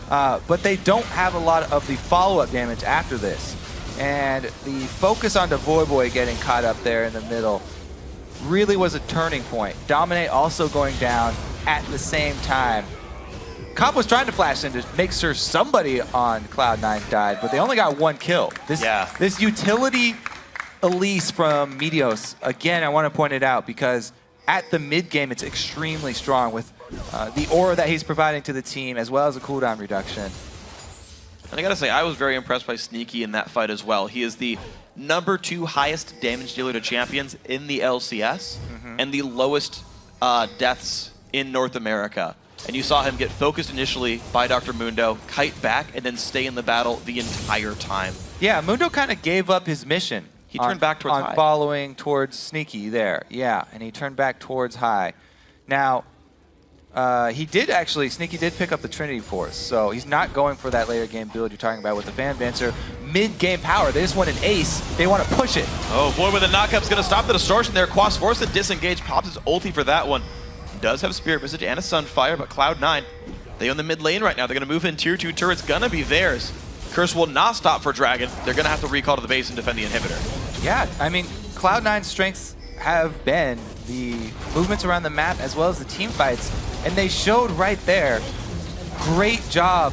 but they don't have a lot of the follow-up damage after this. And the focus on the Voyboy getting caught up there in the middle really was a turning point. Dominate also going down at the same time. Cop was trying to flash in to make sure somebody on Cloud9 died, but they only got 1 kill. This utility Elise from Meteos, again, I want to point it out because at the mid game, it's extremely strong with the aura that he's providing to the team, as well as a cooldown reduction. And I gotta say, I was very impressed by Sneaky in that fight as well. He is the #2 highest damage dealer to champions in the LCS, and the lowest deaths in North America. And you saw him get focused initially by Dr. Mundo, kite back, and then stay in the battle the entire time. Yeah, Mundo kind of gave up his mission. He turned back towards High. Following towards Sneaky there, yeah, and he turned back towards High. Now, Sneaky did pick up the Trinity Force, so he's not going for that later game build you're talking about with the Fan Bancer. Mid-game power, they just want an ace, they want to push it. Oh boy, with the knockup's gonna stop the distortion there. Quas forced to disengage, pops his ulti for that one. Does have Spirit Visage and a Sunfire, but Cloud9, they own the mid lane right now. They're gonna move in tier 2 turrets, gonna be theirs. Curse will not stop for Dragon. They're gonna have to recall to the base and defend the inhibitor. Yeah, I mean, Cloud9's strengths have been the movements around the map as well as the team fights, and they showed right there. Great job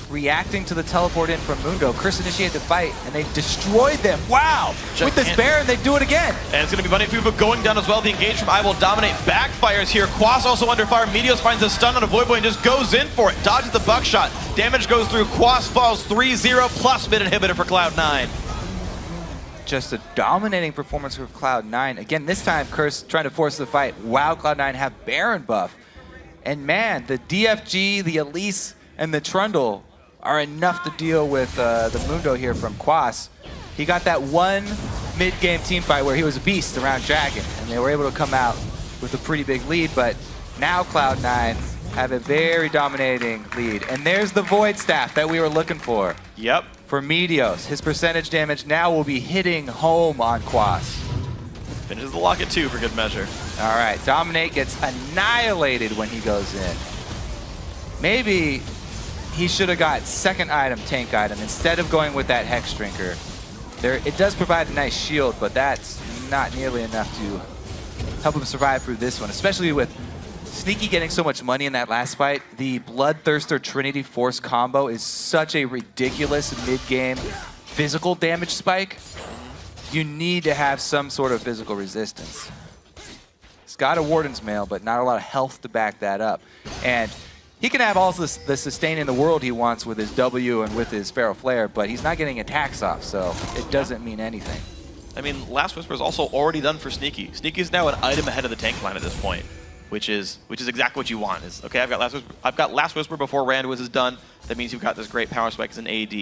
reacting to the teleport in from Mundo. Chris initiated the fight, and they destroyed them. Wow! With this Baron, they do it again. And it's going to be Bunny Fufu going down as well. The engage from I Will Dominate backfires here. Quas also under fire. Meteos finds a stun on a Voyboy and just goes in for it. Dodges the buckshot. Damage goes through. Quas falls 3-0 plus mid inhibitor for Cloud9. Just a dominating performance for Cloud9. Again, this time, Curse trying to force the fight. Wow, Cloud9 have Baron buff. And man, the DFG, the Elise, and the Trundle are enough to deal with the Mundo here from Quas. He got that one mid-game team fight where he was a beast around Dragon, and they were able to come out with a pretty big lead, but now Cloud9 have a very dominating lead. And there's the Void Staff that we were looking for. Yep. For Meteos. His percentage damage now will be hitting home on Quas. Finishes the locket too for good measure. All right, Dominate gets annihilated when he goes in. Maybe he should have got second item, tank item, instead of going with that Hex Drinker. It does provide a nice shield, but that's not nearly enough to help him survive through this one, especially with Sneaky getting so much money in that last fight. The Bloodthirster Trinity Force combo is such a ridiculous mid-game physical damage spike. You need to have some sort of physical resistance. He's got a Warden's Mail, but not a lot of health to back that up. And he can have all the sustain in the world he wants with his W and with his Feral Flare, but he's not getting attacks off, so it doesn't mean anything. I mean, Last Whisper is also already done for Sneaky. Sneaky is now an item ahead of the tank line at this point, which is exactly what you want. Is okay, I've got Last Whisper before Randuin is done. That means you've got this great power spike as an AD.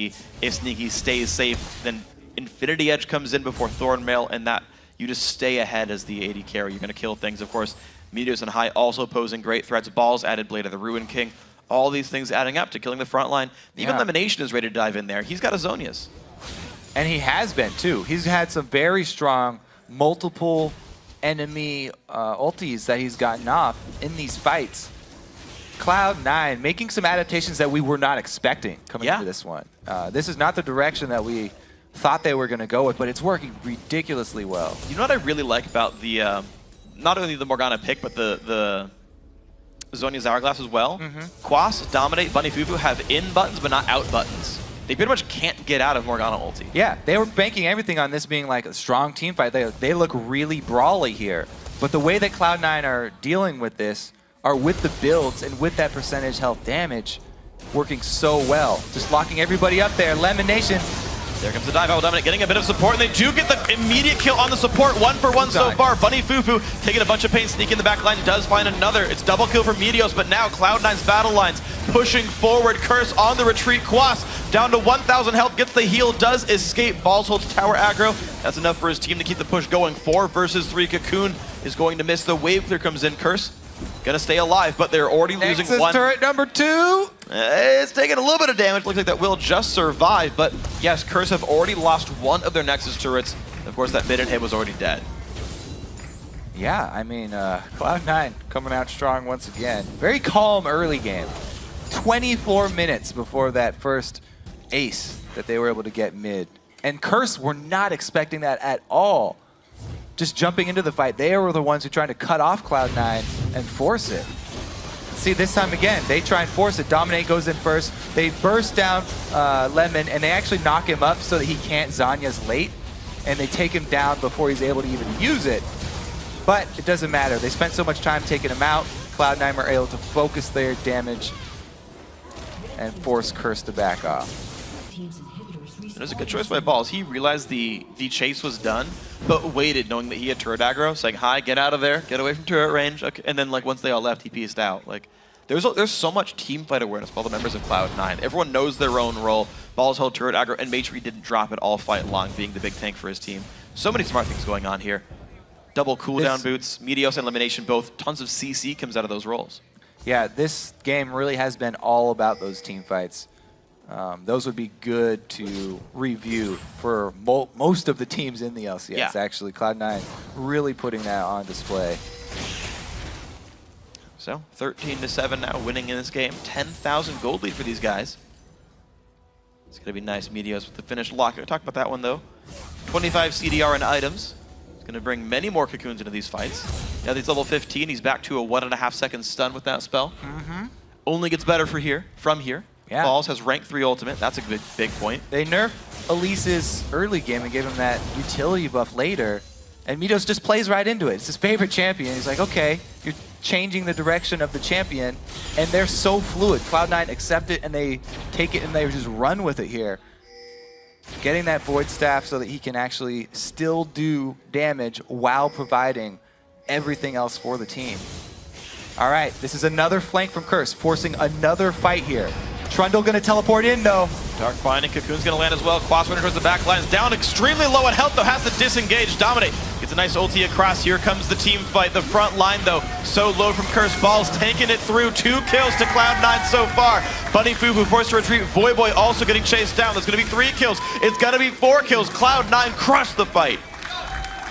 If Sneaky stays safe, then Infinity Edge comes in before Thornmail, and that you just stay ahead as the AD carry. You're going to kill things, of course. Meteos and High also posing great threats. Balls added Blade of the Ruin King. All these things adding up to killing the front line. Even Elimination is ready to dive in there. He's got a Zonias. And he has been, too. He's had some very strong multiple enemy ultis that he's gotten off in these fights. Cloud9 making some adaptations that we were not expecting coming into this one. This is not the direction that we thought they were going to go with, but it's working ridiculously well. You know what I really like about the, not only the Morgana pick, but the Zhonya's Hourglass as well? Quas, Dominate, Bunny Fufu have in buttons, but not out buttons. they pretty much can't get out of Morgana ulti. Yeah, they were banking everything on this being like a strong team fight. They look really brawly here. But the way that Cloud9 are dealing with this are with the builds and with that percentage health damage working so well. Just locking everybody up there. Lemon Nation. There comes the dive out. Dominant getting a bit of support, and they do get the immediate kill on the support. 1-for-1 so far. Bunny Fufu taking a bunch of pain, sneaking in the back line, does find another. It's double kill for Meteos, but now Cloud9's battle lines pushing forward. Curse on the retreat. Quas down to 1,000 health, gets the heal, does escape. Balls holds tower aggro. That's enough for his team to keep the push going. 4 versus 3. Cocoon is going to miss. The wave clear comes in. Curse gonna stay alive, but they're already losing Nexus one. turret number 2. It's taking a little bit of damage. Looks like that will just survive, but yes, Curse have already lost one of their Nexus turrets. Of course, that mid and hit was already dead. Yeah, I mean, Cloud9 coming out strong once again. Very calm early game. 24 minutes before that first ace that they were able to get mid. And Curse were not expecting that at all. Just jumping into the fight, they were the ones who tried to cut off Cloud9 and force it. See, this time again, they try and force it. Dominate goes in first. They burst down Lemon, and they actually knock him up so that he can't Zanya's late. And they take him down before he's able to even use it. But it doesn't matter. They spent so much time taking him out. Cloud9 were able to focus their damage and force Curse to back off. It was a good choice by Balls. He realized the chase was done, but waited knowing that he had turret aggro, saying, hi, get out of there, get away from turret range. Okay. And then like once they all left, he pieced out. Like there's so much team fight awareness by all the members of Cloud9. Everyone knows their own role. Balls held turret aggro, and made sure he didn't drop it all fight long, being the big tank for his team. So many smart things going on here. Double cooldown boots, Meteos and Elimination both. Tons of CC comes out of those roles. Yeah, this game really has been all about those team fights. Those would be good to review for most of the teams in the LCS, yeah. Actually. Cloud9 really putting that on display. So, 13-7 now, winning in this game. 10,000 gold lead for these guys. It's going to be nice. Meteos with the finished lock. We'll talk about that one, though. 25 CDR and items. It's going to bring many more Cocoons into these fights. Now he's level 15. He's back to a 1.5 second stun with that spell. Only gets better from here. Yeah. Balls has rank 3 ultimate. That's a big point. They nerfed Elise's early game and gave him that utility buff later, and Meteos just plays right into it. It's his favorite champion. He's like, okay, you're changing the direction of the champion, and they're so fluid. Cloud9 accept it, and they take it, and they just run with it here. Getting that Void Staff so that he can actually still do damage while providing everything else for the team. All right, this is another flank from Curse, forcing another fight here. Trundle gonna teleport in though. Dark Bind and Cocoon's gonna land as well. Quas running towards the back lines. Down extremely low on health though, has to disengage. Dominate gets a nice ulti across. Here comes the team fight. The front line though, so low from Curse. Balls tanking it through. 2 kills to Cloud9 so far. Bunny Fufu forced to retreat. Voyboy also getting chased down. There's gonna be 3 kills. It's gonna be 4 kills. Cloud9 crushed the fight.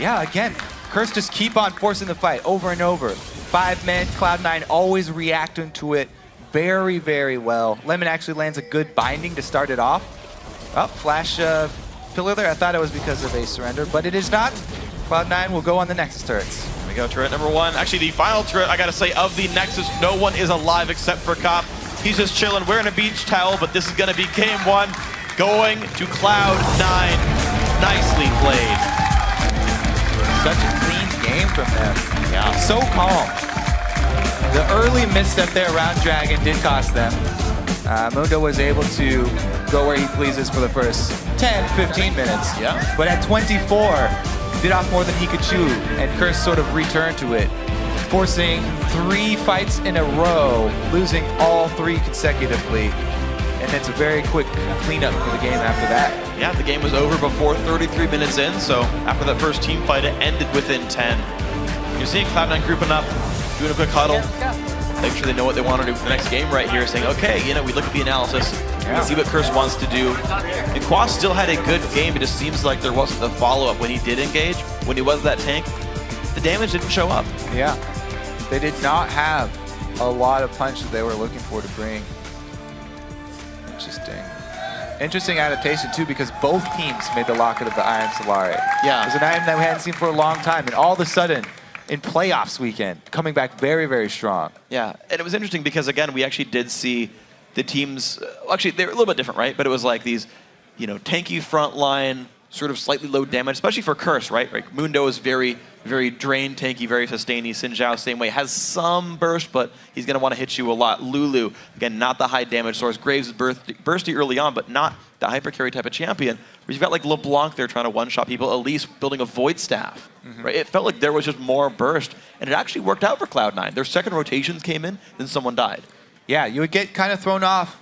Yeah, again, Curse just keep on forcing the fight over and over. 5 men, Cloud9 always reacting to it very, very well. Lemon actually lands a good binding to start it off. Oh, flash pillar there. I thought it was because of a surrender, but it is not. Cloud9 will go on the Nexus turrets. Here we go, turret number 1. Actually, the final turret, I gotta say, of the Nexus, no one is alive except for Cop. He's just chilling, wearing a beach towel, but this is gonna be game 1, going to Cloud9. Nicely played. Such a clean game from them. Yeah. So calm. The early misstep there around Dragon did cost them. Mundo was able to go where he pleases for the first 10, 15 minutes. Yeah. But at 24, bit off more than he could chew, and Curse sort of returned to it, forcing 3 fights in a row, losing all 3 consecutively. And it's a very quick cleanup for the game after that. Yeah, the game was over before 33 minutes in, so after that first team fight, it ended within 10. You're seeing Cloud9 grouping up, doing a quick huddle, make sure they know what they want to do for the next game right here, saying, okay, you know, we look at the analysis, we can see what Curse wants to do. And Quas still had a good game, it just seems like there wasn't the follow-up when he did engage, when he was that tank, the damage didn't show up. Yeah, they did not have a lot of punch that they were looking for to bring. Interesting adaptation too, because both teams made the Locket of the Iron Solari. Yeah. It was an item that we hadn't seen for a long time, and all of a sudden, in playoffs weekend, coming back very, very strong. Yeah, and it was interesting because, again, we actually did see the teams, actually they're a little bit different, right? But it was like these, tanky front line, sort of slightly low damage, especially for Curse, right? Like Mundo is very, very drain tanky, very sustainy. Xin Zhao, same way, has some burst, but he's going to want to hit you a lot. Lulu, again, not the high damage source. Graves is bursty early on, but not the hyper carry type of champion. Where you've got like LeBlanc there trying to one-shot people, Elise building a Void Staff, right? It felt like there was just more burst, and it actually worked out for Cloud9. Their second rotations came in, then someone died. Yeah, you would get kind of thrown off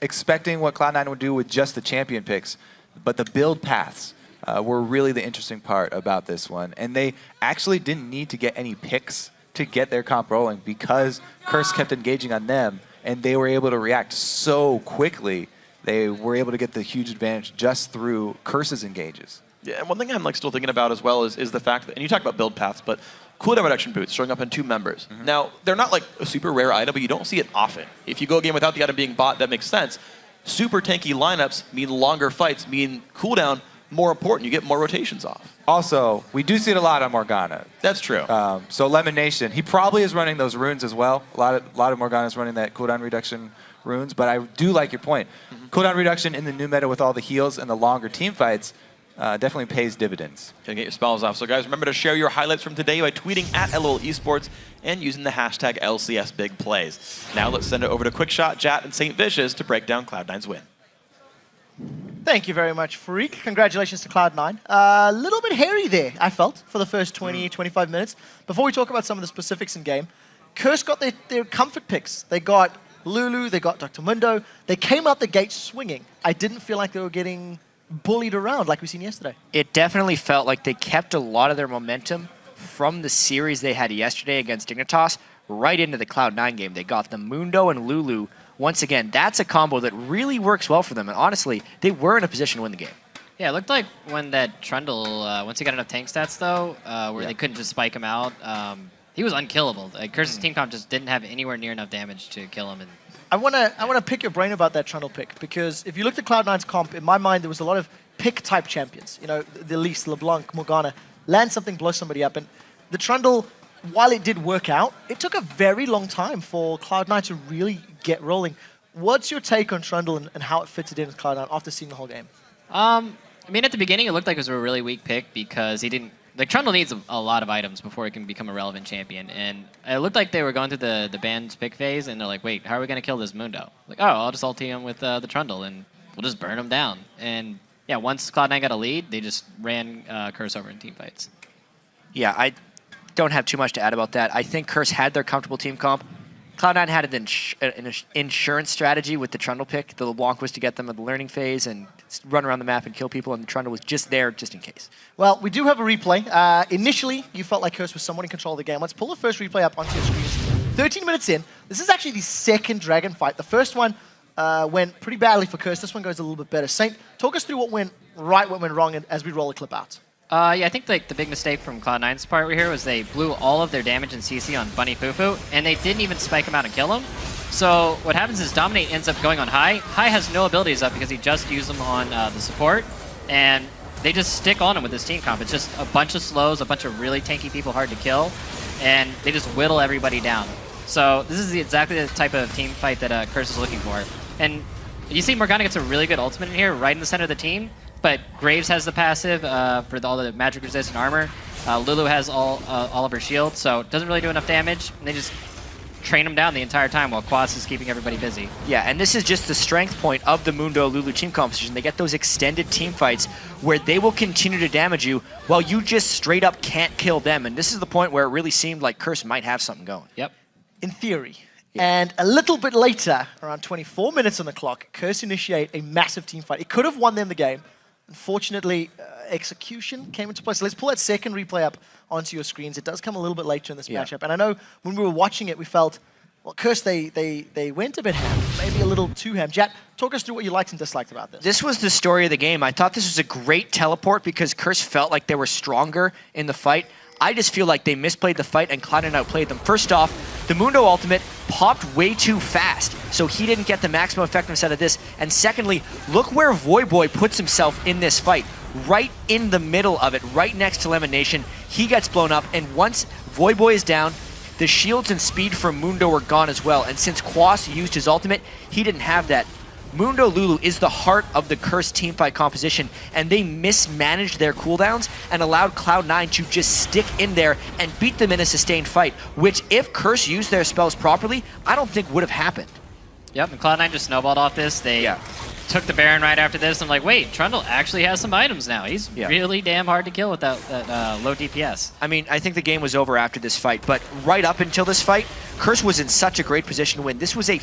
expecting what Cloud9 would do with just the champion picks, but the build paths were really the interesting part about this one. And they actually didn't need to get any picks to get their comp rolling because Curse kept engaging on them, and they were able to react so quickly. They were able to get the huge advantage just through Curse's engages. Yeah, and one thing I'm still thinking about as well is the fact that, and you talk about build paths, but cooldown reduction boots showing up in 2 members. Now, they're not like a super rare item, but you don't see it often. If you go a game without the item being bought, that makes sense. Super tanky lineups mean longer fights, mean cooldown more important. You get more rotations off. Also, we do see it a lot on Morgana. That's true. So Lemon Nation, he probably is running those runes as well. A lot of Morgana's running that cooldown reduction runes, but I do like your point. Cooldown reduction in the new meta with all the heals and the longer team fights definitely pays dividends. Gonna get your spells off. So guys, remember to share your highlights from today by tweeting at LOL Esports and using the hashtag LCS Big Plays. Now let's send it over to Quickshot, Jat, and St. Vicious to break down Cloud9's win. Thank you very much, Freak. Congratulations to Cloud9. A little bit hairy there, I felt, for the first 20, 25 minutes. Before we talk about some of the specifics in game, Curse got their comfort picks. They got Lulu, they got Dr. Mundo. They came out the gate swinging. I didn't feel like they were getting bullied around like we seen yesterday. It definitely felt like they kept a lot of their momentum from the series they had yesterday against Dignitas right into the Cloud9 game. They got the Mundo and Lulu. Once again, that's a combo that really works well for them. And honestly, they were in a position to win the game. Yeah, it looked like when that Trundle, once he got enough tank stats though, where they couldn't just spike him out, he was unkillable. Like, Curse's team comp just didn't have anywhere near enough damage to kill him. And I wanna pick your brain about that Trundle pick, because if you looked at Cloud9's comp, in my mind there was a lot of pick-type champions. The Elise, LeBlanc, Morgana, land something, blow somebody up. And the Trundle, while it did work out, it took a very long time for Cloud9 to really get rolling. What's your take on Trundle and how it fits it in with Cloud9 after seeing the whole game? I mean, at the beginning, it looked like it was a really weak pick because he didn't. Like, Trundle needs a lot of items before he can become a relevant champion. And it looked like they were going through the band's pick phase, and they're like, wait, how are we going to kill this Mundo? Like, oh, I'll just ulti him with the Trundle, and we'll just burn him down. And yeah, once Cloud9 got a lead, they just ran Curse over in team fights. Yeah, I don't have too much to add about that. I think Curse had their comfortable team comp. Cloud9 had an insurance strategy with the Trundle pick. The LeBlanc was to get them in the learning phase and run around the map and kill people, and the Trundle was just there just in case. Well, we do have a replay. Initially, you felt like Curse was somewhat in control of the game. Let's pull the first replay up onto your screens. 13 minutes in. This is actually the second Dragon fight. The first one went pretty badly for Curse. This one goes a little bit better. Saint, talk us through what went right, what went wrong, as we roll the clip out. Yeah, I think like the big mistake from Cloud9's part here was they blew all of their damage and CC on Bunny Fufu, and they didn't even spike him out and kill him. So what happens is Dominate ends up going on High. High has no abilities up because he just used them on the support, and they just stick on him with his team comp. It's just a bunch of slows, a bunch of really tanky people hard to kill, and they just whittle everybody down. So this is exactly the type of team fight that Curse is looking for. And you see Morgana gets a really good ultimate in here, right in the center of the team. But Graves has the passive for all the magic resistant armor. Lulu has all of her shields, so it doesn't really do enough damage. And they just train him down the entire time while Quas is keeping everybody busy. Yeah, and this is just the strength point of the Mundo Lulu team composition. They get those extended team fights where they will continue to damage you while you just straight up can't kill them. And this is the point where it really seemed like Curse might have something going. Yep. In theory. Yeah. And a little bit later, around 24 minutes on the clock, Curse initiate a massive team fight. It could have won them the game. Unfortunately, execution came into play. So let's pull that second replay up onto your screens. It does come a little bit later in this matchup. And I know when we were watching it, we felt, well, Curse, they went a bit ham, maybe a little too ham. Jat, talk us through what you liked and disliked about this. This was the story of the game. I thought this was a great teleport because Curse felt like they were stronger in the fight. I just feel like they misplayed the fight and Cloud9 outplayed them. First off, the Mundo ultimate popped way too fast, so he didn't get the maximum effectiveness out of this. And secondly, look where Voyboy puts himself in this fight. Right in the middle of it, right next to Lemon Nation. He gets blown up, and once Voyboy is down, the shields and speed from Mundo were gone as well. And since Quas used his ultimate, he didn't have that. Mundo Lulu is the heart of the Curse teamfight composition, and they mismanaged their cooldowns and allowed Cloud9 to just stick in there and beat them in a sustained fight, which if Curse used their spells properly, I don't think would have happened. Yep, and Cloud9 just snowballed off this. They took the Baron right after this. I'm like, wait, Trundle actually has some items now. He's really damn hard to kill with that low DPS. I mean, I think the game was over after this fight, but right up until this fight, Curse was in such a great position to win. This was a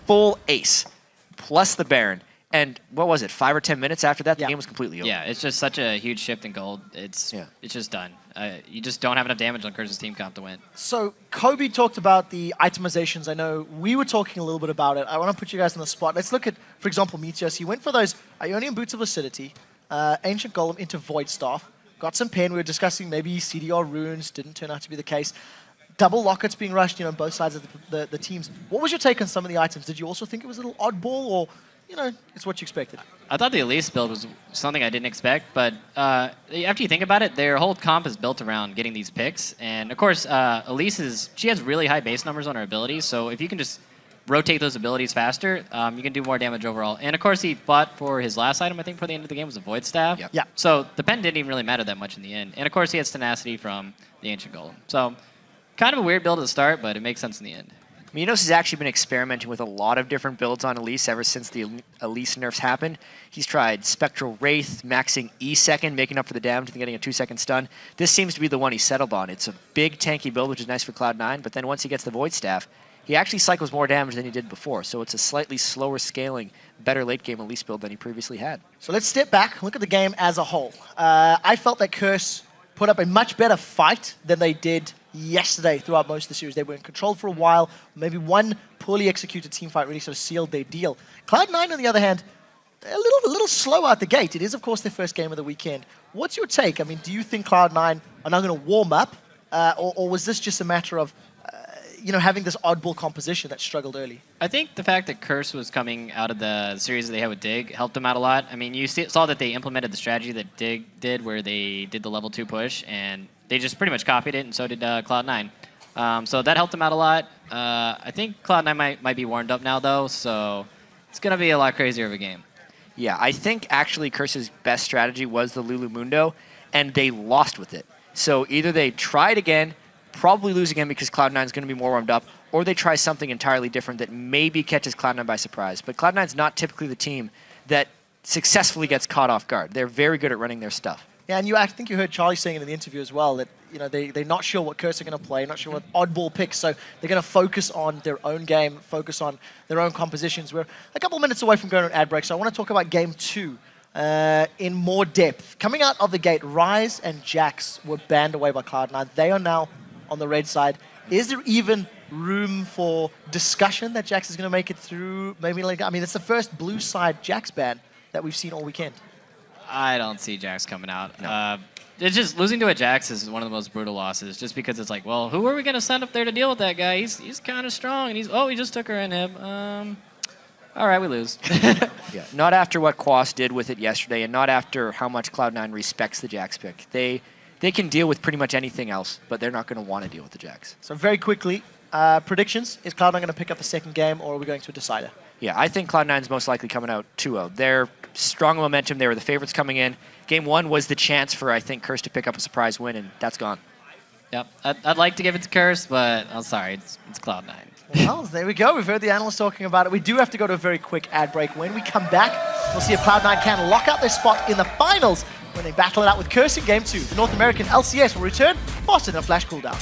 full ace. Plus the Baron. And what was it, 5 or 10 minutes after that, the game was completely over. Yeah, it's just such a huge shift in gold. It's just done. You just don't have enough damage on Curse's team comp to win. So Kobe talked about the itemizations. I know we were talking a little bit about it. I want to put you guys on the spot. Let's look at, for example, Meteos. He went for those Ionian Boots of Lucidity, Ancient Golem into Void Staff, got some pen. We were discussing maybe CDR runes, didn't turn out to be the case. Double lockets being rushed, on both sides of the teams. What was your take on some of the items? Did you also think it was a little oddball, or, it's what you expected? I thought the Elise build was something I didn't expect, but after you think about it, their whole comp is built around getting these picks. And of course, Elise she has really high base numbers on her abilities, so if you can just rotate those abilities faster, you can do more damage overall. And of course, he fought for his last item, I think, for the end of the game, was a Void Staff. Yeah. So the pen didn't even really matter that much in the end. And of course, he has Tenacity from the Ancient Golem. So kind of a weird build at the start, but it makes sense in the end. Minos has actually been experimenting with a lot of different builds on Elise ever since the Elise nerfs happened. He's tried Spectral Wraith, maxing E second, making up for the damage and getting a 2-second stun. This seems to be the one he settled on. It's a big tanky build, which is nice for Cloud9, but then once he gets the Void Staff, he actually cycles more damage than he did before, so it's a slightly slower scaling, better late game Elise build than he previously had. So let's step back, look at the game as a whole. I felt that Curse put up a much better fight than they did yesterday throughout most of the series. They were in control for a while. Maybe one poorly executed team fight really sort of sealed their deal. Cloud9, on the other hand, a little slow out the gate. It is, of course, their first game of the weekend. What's your take? I mean, do you think Cloud9 are now going to warm up, or was this just a matter of having this oddball composition that struggled early? I think the fact that Curse was coming out of the series that they had with Dig helped them out a lot. I mean, you saw that they implemented the strategy that Dig did, where they did the level 2 push, and they just pretty much copied it, and so did Cloud9. So that helped them out a lot. I think Cloud9 might be warmed up now, though, so it's going to be a lot crazier of a game. Yeah, I think actually Curse's best strategy was the Lulu Mundo, and they lost with it. So either they try it again, probably lose again because Cloud9 is going to be more warmed up, or they try something entirely different that maybe catches Cloud9 by surprise. But Cloud9 is not typically the team that successfully gets caught off guard. They're very good at running their stuff. Yeah, and I think you heard Charlie saying in the interview as well that they're not sure what Curse are going to play, not sure what oddball picks, so they're going to focus on their own game, focus on their own compositions. We're a couple minutes away from going to an ad break, so I want to talk about Game 2 in more depth. Coming out of the gate, Ryze and Jax were banned away by Cloud9. They are now on the red side. Is there even room for discussion that Jax is going to make it through? Maybe it's the first blue side Jax ban that we've seen all weekend. I don't see Jax coming out. No. It's just losing to a Jax is one of the most brutal losses, just because it's like, well, who are we going to send up there to deal with that guy? He's kind of strong, and he just took her in him. All right, we lose. Yeah, not after what Quas did with it yesterday, and not after how much Cloud9 respects the Jax pick. They can deal with pretty much anything else, but they're not going to want to deal with the Jax. So very quickly, predictions. Is Cloud9 going to pick up the second game, or are we going to a decider? Yeah, I think Cloud9 is most likely coming out 2-0. They're strong momentum. They were the favorites coming in. Game 1 was the chance for, I think, Curse to pick up a surprise win, and that's gone. Yep, I'd like to give it to Curse, but I'm sorry, it's Cloud9. Well, there we go. We've heard the analysts talking about it. We do have to go to a very quick ad break. When we come back, we'll see if Cloud9 can lock out their spot in the finals when they battle it out with Curse in Game 2. The North American LCS will return faster than a flash cooldown.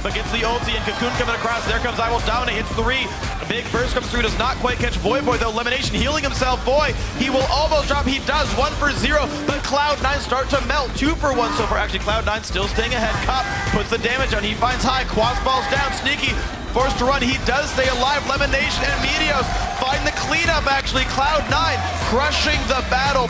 But gets the ulti and Cocoon coming across. There comes I Will Dominate, hits 3. A big burst comes through, does not quite catch Boy, though. Elimination, healing himself. Boy, he will almost drop. He does, 1 for 0. But Cloud9 start to melt, 2 for 1 so far. Actually, Cloud9 still staying ahead. Cop puts the damage on. He finds High, Quas falls down. Sneaky, forced to run. He does stay alive. Lemonation and Meteos find the cleanup, actually. Cloud9 crushing the battle.